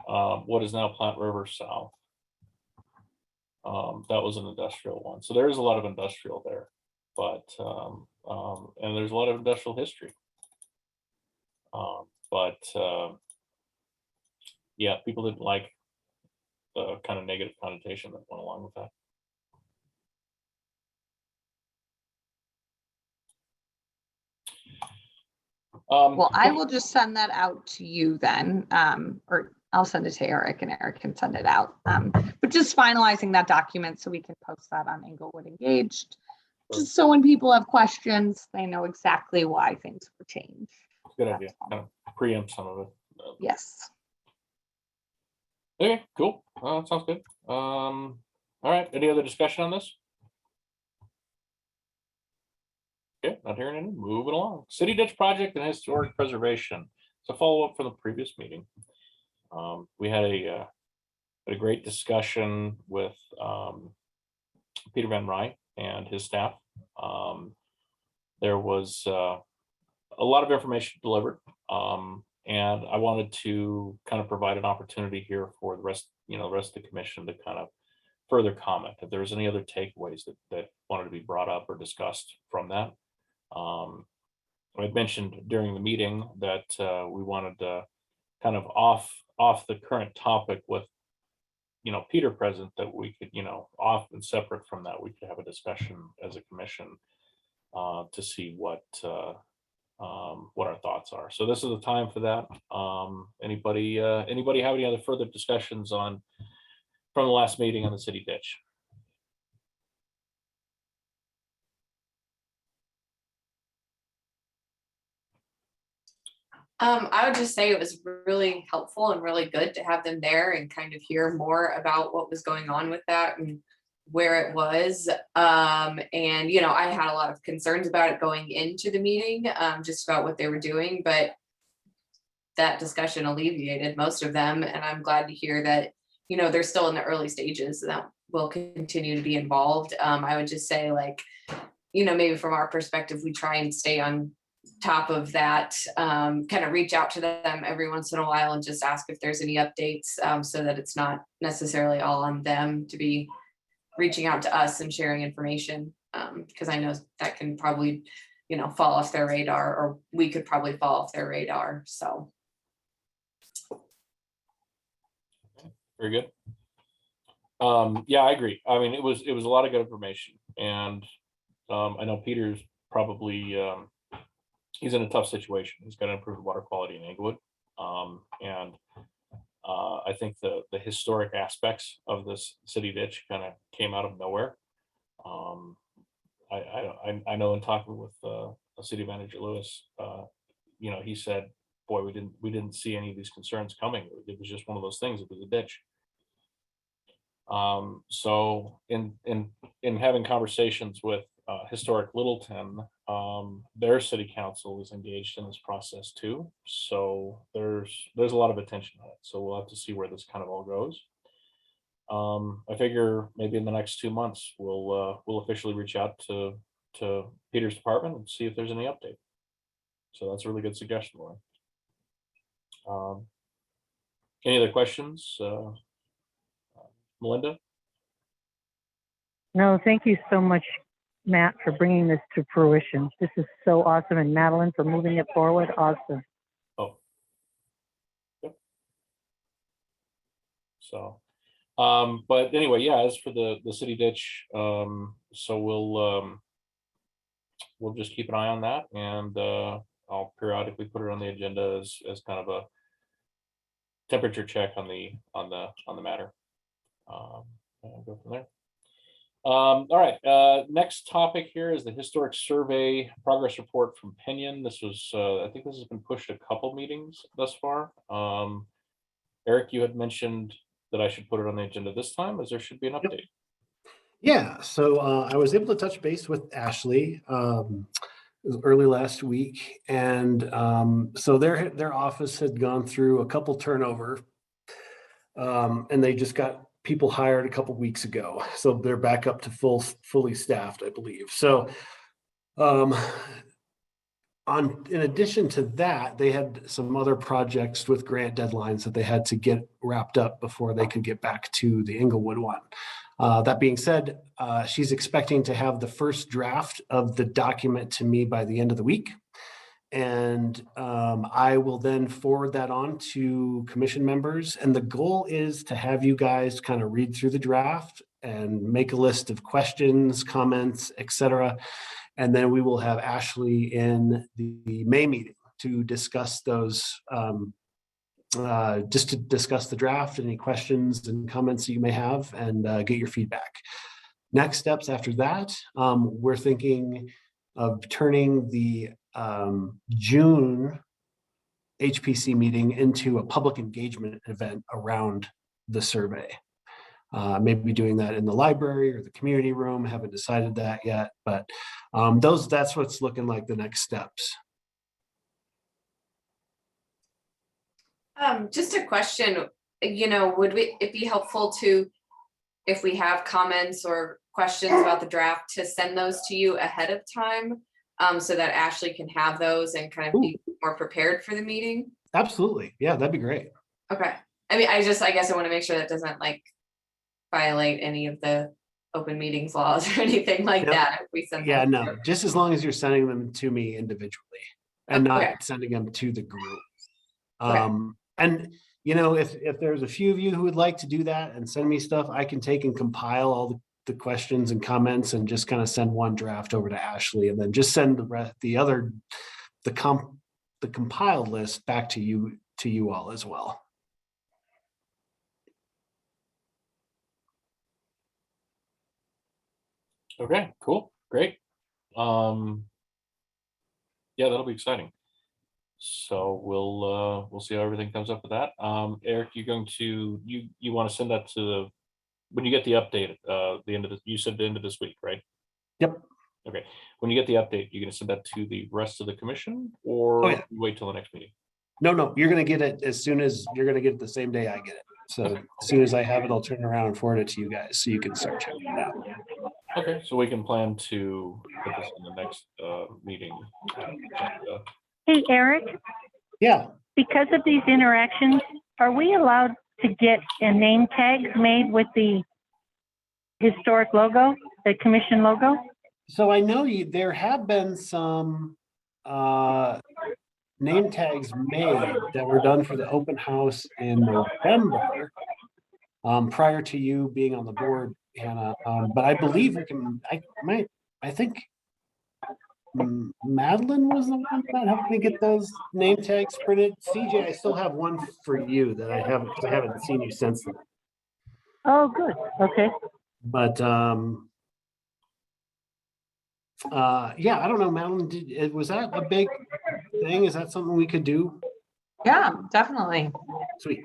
what is now Plant River South. That was an industrial one. So there is a lot of industrial there, but and there's a lot of industrial history. Yeah, people didn't like the kind of negative connotation that went along with that. Well, I will just send that out to you then, or I'll send it to Eric and Eric can send it out. But just finalizing that document so we can post that on Englewood Engaged. Just so when people have questions, they know exactly why things were changed. Good idea. Kind of preempt some of it. Yes. Okay, cool. Sounds good. All right. Any other discussion on this? Okay, not hearing any. Moving along. City ditch project and historic preservation. It's a follow-up from the previous meeting. We had a great discussion with Peter Van Rij and his staff. There was a lot of information delivered, and I wanted to kind of provide an opportunity here for the rest of the commission to kind of further comment if there was any other takeaways that wanted to be brought up or discussed from that. I had mentioned during the meeting that we wanted to kind of off the current topic with Peter present, that we could off and separate from that we could have a discussion as a commission to see what our thoughts are. So this is the time for that. Anybody have any other further discussions from the last meeting on the city ditch? I would just say it was really helpful and really good to have them there and kind of hear more about what was going on with that and where it was. And, I had a lot of concerns about it going into the meeting, just about what they were doing, but that discussion alleviated most of them. And I'm glad to hear that, they're still in the early stages and that will continue to be involved. I would just say maybe from our perspective, we try and stay on top of that, kind of reach out to them every once in a while and just ask if there's any updates, so that it's not necessarily all on them to be reaching out to us and sharing information, because I know that can probably fall off their radar, or we could probably fall off their radar. So Very good. Yeah, I agree. I mean, it was a lot of good information, and I know Peter's probably he's in a tough situation. He's got to improve the water quality in Englewood, and I think the historic aspects of this city ditch kind of came out of nowhere. I know in talking with City Manager Lewis, he said, "Boy, we didn't see any of these concerns coming. It was just one of those things. It was a ditch." So in having conversations with Historic Littleton, their city council is engaged in this process too. So there's a lot of attention on it. So we'll have to see where this kind of all goes. I figure maybe in the next 2 months we'll officially reach out to Peter's department and see if there's any update. So that's a really good suggestion, Lauren. Any other questions, Melinda? No, thank you so much, Matt, for bringing this to fruition. This is so awesome. And Madeline for moving it forward. Awesome. Oh. Yep. So, but anyway, yeah, as for the city ditch, so we'll just keep an eye on that, and I'll periodically put it on the agenda as kind of a temperature check on the matter. And go from there. All right, next topic here is the historic survey progress report from Pinyon. This was, I think this has been pushed a couple meetings thus far. Eric, you had mentioned that I should put it on the agenda this time, as there should be an update. Yeah, so I was able to touch base with Ashley early last week, and so their office had gone through a couple turnover, and they just got people hired a couple weeks ago, so they're back up to fully staffed, I believe. So in addition to that, they had some other projects with grant deadlines that they had to get wrapped up before they could get back to the Englewood one. That being said, she's expecting to have the first draft of the document to me by the end of the week. And I will then forward that on to commission members. And the goal is to have you guys kind of read through the draft and make a list of questions, comments, etc. And then we will have Ashley in the May meeting to discuss those just to discuss the draft, any questions and comments you may have, and get your feedback. Next steps after that, we're thinking of turning the June HPC meeting into a public engagement event around the survey. Maybe doing that in the library or the community room. Haven't decided that yet, but that's what's looking like the next steps. Just a question, would it be helpful to, if we have comments or questions about the draft, to send those to you ahead of time, so that Ashley can have those and kind of be more prepared for the meeting? Absolutely. Yeah, that'd be great. Okay. I mean, I guess I want to make sure that doesn't like violate any of the open meetings laws or anything like Yep. that if we send Yeah, them. no, just as long as you're sending them to me individually and not sending them to the group. And if there's a few of you who would like to do that and send me stuff, I can take and compile all the questions and comments and just kind of send one draft over to Ashley, and then just send the compiled list back to you all as well. Okay, cool, great. Yeah, that'll be exciting. So we'll see how everything comes up with that. Eric, you want to send that to when you get the update, the end of you said the end of this week, right? Yep. Okay. When you get the update, you're going to send that to the rest of the commission, or yeah. wait till the next meeting? No, you're going to get it you're going to get it the same day I get it. So as soon as I have it, I'll turn around and forward it to you guys so you can start checking it out. Okay, so we can plan to put this in the next meeting. Hey, Eric, Yeah. because of these interactions, are we allowed to get a name tag made with the historic logo, the commission logo? So I know there have been some name tags made that were done for the open house in November, prior to you being on the board, Hannah. But I believe I think Madeline was the one that helped me get those name tags printed. CJ, I still have one for you that I haven't seen you since then. Oh, good. Okay. But yeah, I don't know, Madeline, was that a big thing? Is that something we could do? Yeah, definitely. Sweet.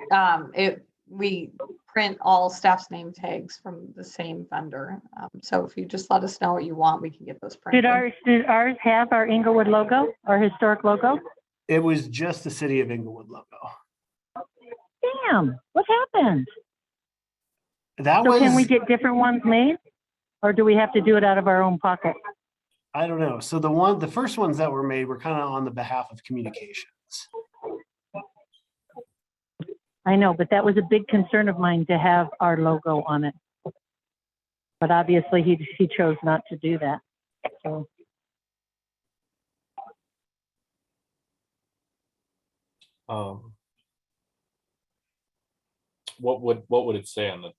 We print all staff's name tags from the same vendor. So if you just let us know what you want, we can get those printed. Did ours have our Inglewood logo, our historic logo? It was just the City of Inglewood logo. Damn, what happened? So can we get different ones made? Or do we have to do it out of our own pocket? I don't know. So the first ones that were made were kind of on the behalf of communications. I know, but that was a big concern of mine to have our logo on it. But obviously he chose not to do that. So. What would it say on the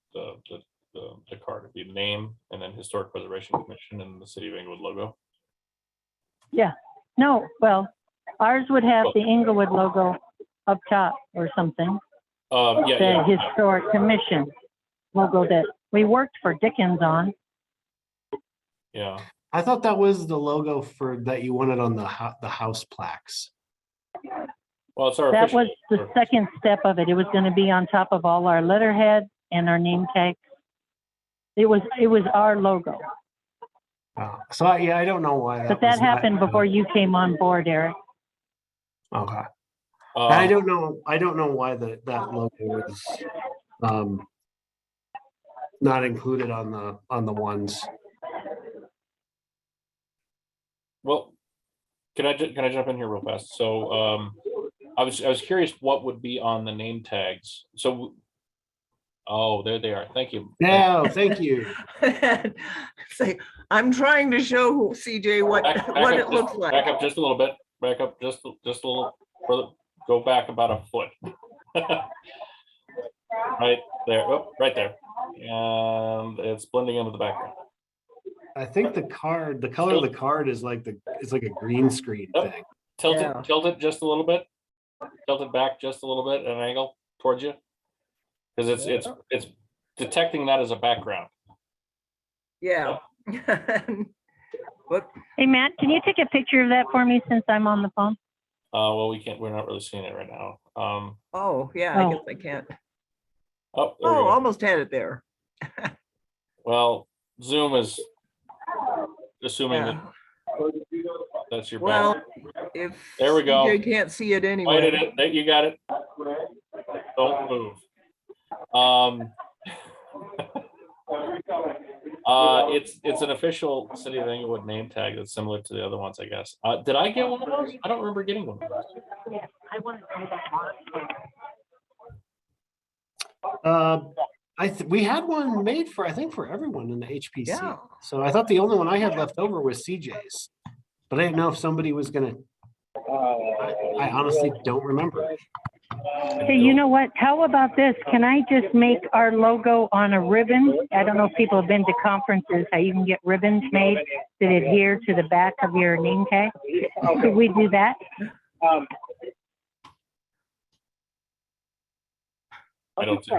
card? It'd be name and then Historic Preservation Commission and the City of Inglewood logo. Yeah, no, well, ours would have the Inglewood logo up top or something. The Historic Commission logo that we worked for Dickens on. Yeah. I thought that was the logo that you wanted on the house plaques. Well, it's our that official, was the second step of it. It was going to be on top of all our letterhead and our name tags. It was our logo. So I don't know why But that happened before you came on board, Eric. Okay. I don't know why that logo was not included on the ones. Well, can I jump in here real fast? So I was curious what would be on the name tags. So there they are. Thank you. Yeah, thank you. Say, I'm trying to show CJ what it looks like. Back up just a little bit. Back up just a little further. Go back about a foot. Right there. Oh, right there. And it's blending into the background. I think the color of the card is like it's like a green screen thing. Tilt it just a little bit. tilted back just a little bit at an angle towards you? Because it's detecting that as a background. Yeah. What? Hey, Matt, can you take a picture of that for me since I'm on the phone? Well, we're not really seeing it right now. Oh, yeah, I Oh. guess I can't. Oh, there we Oh, go. almost had it there. Well, Zoom is assuming Yeah. that's your Well, background. if There we go. CJ can't see it Wait a anyway. minute, there, you got it. Don't move. It's an official City of Englewood name tag that's similar to the other ones, I guess. Did I get one of those? I don't remember getting one of those. Yeah, I want to try that. We had one made for, I think, for everyone in the HPC. Yeah. So I thought the only one I had left over was CJ's, but I didn't know if somebody was gonna. I honestly don't remember. Hey, you know what? How about this? Can I just make our logo on a ribbon? I don't know if people have been to conferences, how you can get ribbons made that adhere to the back of your name tag. Could we do that? I don't see.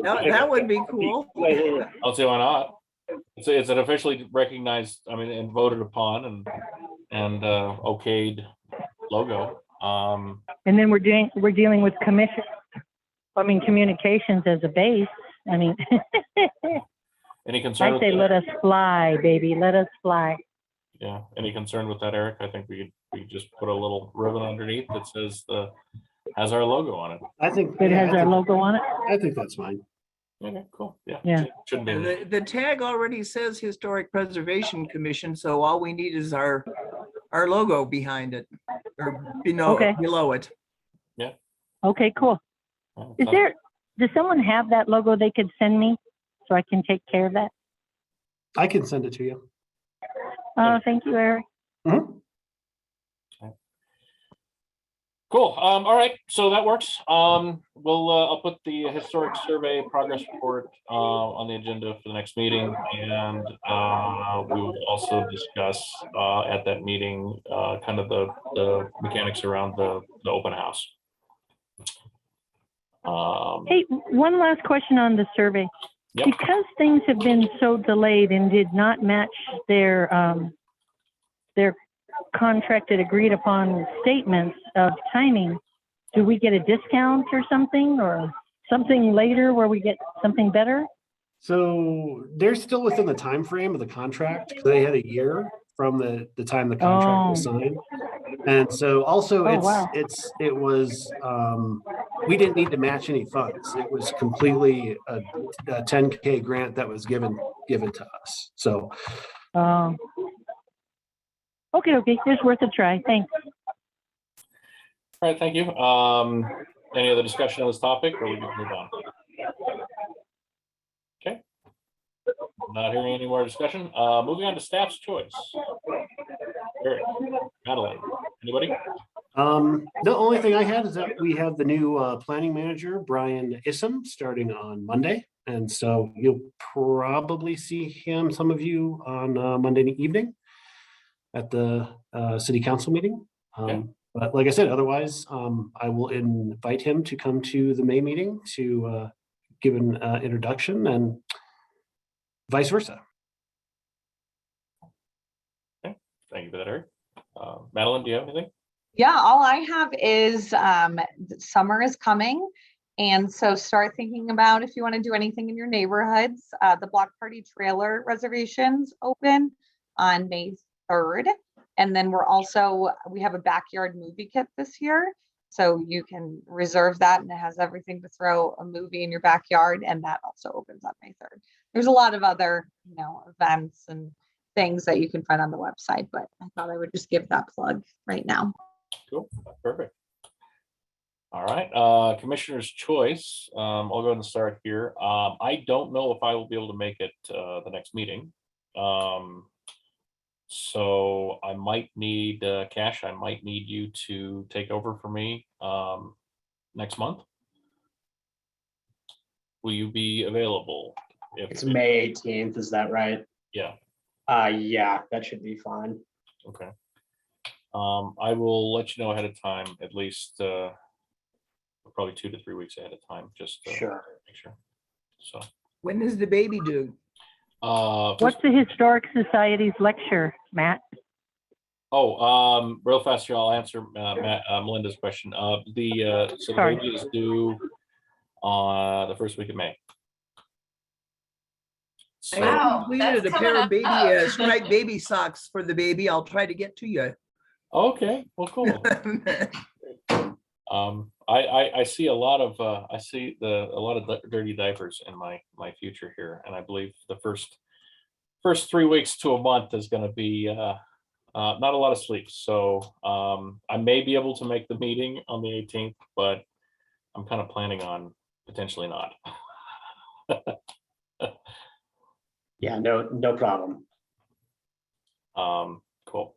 That would be cool. I don't see why not. It's an officially recognized, I mean, and voted upon and okayed logo. And then we're dealing with communications as a base. I mean, Any concern? I with say that? let us fly, baby, let us fly. Yeah. Any concern with that, Eric? I think we could just put a little ribbon underneath that says has our logo on it. I think It yeah, has I our think- logo on it. I think that's fine. Okay, cool. Yeah. Yeah. Shouldn't be. And the tag already says Historic Preservation Commission, so all we need is our logo behind it or Okay. below it. Okay, cool. Does someone have that logo they could send me so I can take care of that? I can send it to you. Thank you, Eric. Mhm. Cool. All right. So that works. I'll put the historic survey progress report on the agenda for the next meeting, and we will also discuss at that meeting kind of the mechanics around the open house. Hey, one last question on the survey. Yep. Because things have been so delayed and did not match their contracted agreed upon statements of timing, do we get a discount or something later where we get something better? So they're still within the time frame of the contract because they had a year from the time the contract was signed. And so also wow. it was we didn't need to match any funds. It was completely a 10K grant that was given to us. So Okay, it's worth a try. Thanks. All right. Thank you. Any other discussion on this topic, or we can move on? Okay. Not hearing any more discussion. Moving on to staff's choice. Eric, Madeline, anybody? The only thing I had is that we have the new planning manager, Brian Issam, starting on Monday. And so you'll probably see him, some of you, on Monday evening at the city council meeting. Okay. But like I said, otherwise, I will invite him to come to the May meeting to give an introduction and vice versa. Okay. Thank you for that, Eric. Madeline, do you have anything? Yeah, all I have is summer is coming. And so start thinking about if you want to do anything in your neighborhoods. The Block Party trailer reservations open on May 3rd. And then we have a backyard movie kit this year. So you can reserve that, and it has everything to throw a movie in your backyard. And that also opens on May 3rd. There's a lot of other, events and things that you can find on the website, but I thought I would just give that plug right now. Cool. Perfect. All right. Commissioner's choice. I'll go ahead and start here. I don't know if I will be able to make it the next meeting. So I might need Cash. I might need you to take over for me next month. Will you be available? It's May 18th, is that right? Yeah. Yeah, that should be fine. Okay. I will let you know ahead of time, at least probably 2 to 3 weeks ahead of time, just to Sure. make sure. So, When is the baby due? What's the Historic Society's lecture, Matt? real fast here, I'll answer Melinda's question. So the Sorry. baby is due the first week of May. I So, Wow, completed that's a pair coming of baby up. striped baby socks for the baby. I'll try to get to you. okay, well, cool. I see a lot of dirty diapers in my future here, and I believe the first 3 weeks to a month is going to be not a lot of sleep. So I may be able to make the meeting on the 18th, but I'm kind of planning on potentially not. Yeah, no problem. Cool.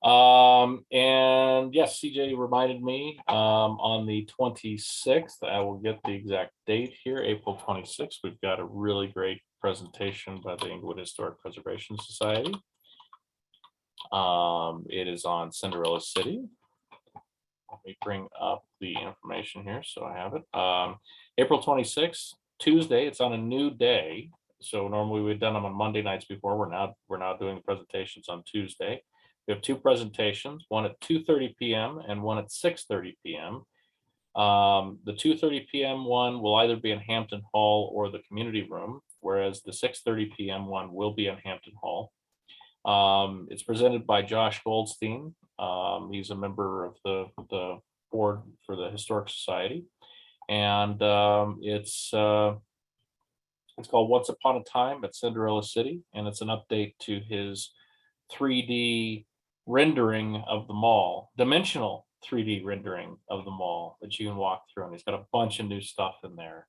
And yes, CJ reminded me on the 26th, I will get the exact date here, April 26th. We've got a really great presentation by the Inglewood Historic Preservation Society. It is on Cinderella City. Let me bring up the information here so I have it. April 26th, Tuesday. It's on a new day. So normally we've done them on Monday nights before. We're now doing the presentations on Tuesday. We have 2 presentations, one at 2:30 p.m. and one at 6:30 p.m. The 2:30 p.m. one will either be in Hampton Hall or the community room, whereas the 6:30 p.m. one will be in Hampton Hall. It's presented by Josh Goldstein. He's a member of the board for the Historic Society, and it's called Once Upon a Time at Cinderella City, and it's an update to his 3D rendering of the mall, dimensional 3D rendering of the mall that you can walk through, and he's got a bunch of new stuff in there.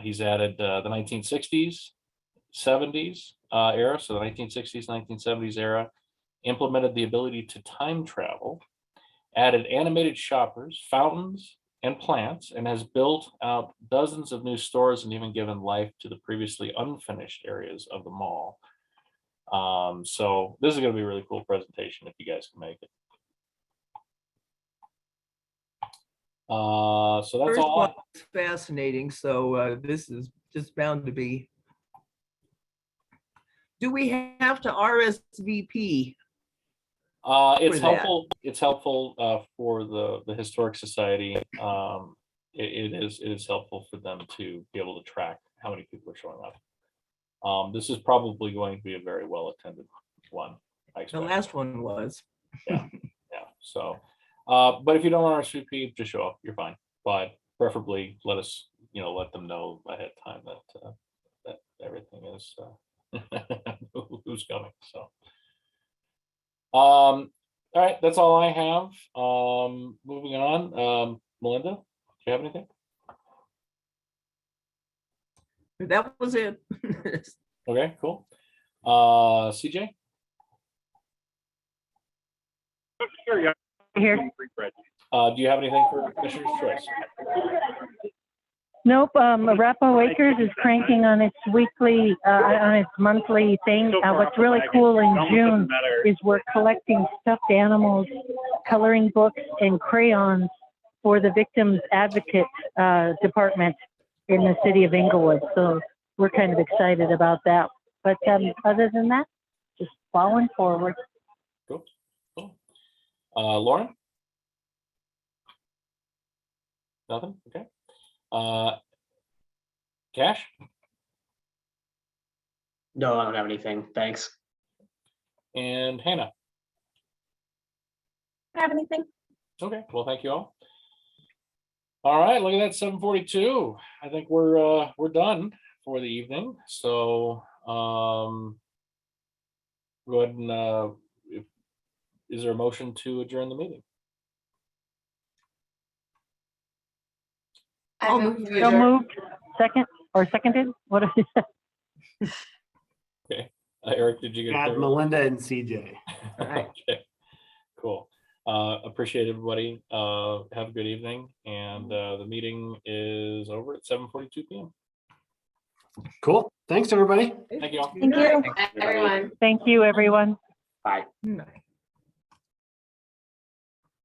He's added the 1960s, 70s era, so the 1960s, 1970s era, implemented the ability to time travel, added animated shoppers, fountains, and plants, and has built out dozens of new stores and even given life to the previously unfinished areas of the mall. So this is going to be a really cool presentation if you guys can make it. So that's First all. one is fascinating, so this is just bound to be. Do we have to RSVP? It's for that? helpful. It's helpful for the Historic Society. It is helpful for them to be able to track how many people are showing up. This is probably going to be a very well attended one. I The expect. last one was. Yeah. So, but if you don't RSVP, just show up. You're fine. But preferably let them know ahead of time that everything is who's coming. So. All right, that's all I have. Moving on, Melinda, do you have anything? That was it. Okay, cool. CJ? Here. Do you have anything for Commissioner's Choice? Nope, Arapahoe Acres is cranking on its monthly thing. What's really cool in June is we're collecting stuffed animals, coloring books, and crayons for the Victims Advocate Department in the city of Inglewood. So we're kind of excited about that. But other than that, just following forward. Cool. Lauren? Nothing? Okay. Cash? No, I don't have anything. Thanks. And Hannah? Don't have anything. Okay, well, thank you all. All right, look at that, 7:42. I think we're done for the evening. So go ahead and is there a motion to adjourn the meeting? I move we So adjourn. moved, second, or seconded? What is it? Okay, Eric, did you get Got there? Melinda and CJ. All right. Okay, cool. Appreciate everybody. Have a good evening, and the meeting is over at 7:42 p.m. Cool. Thanks, everybody. Thank you all. Thank you. Everyone. Thank you, everyone. Bye. Nice.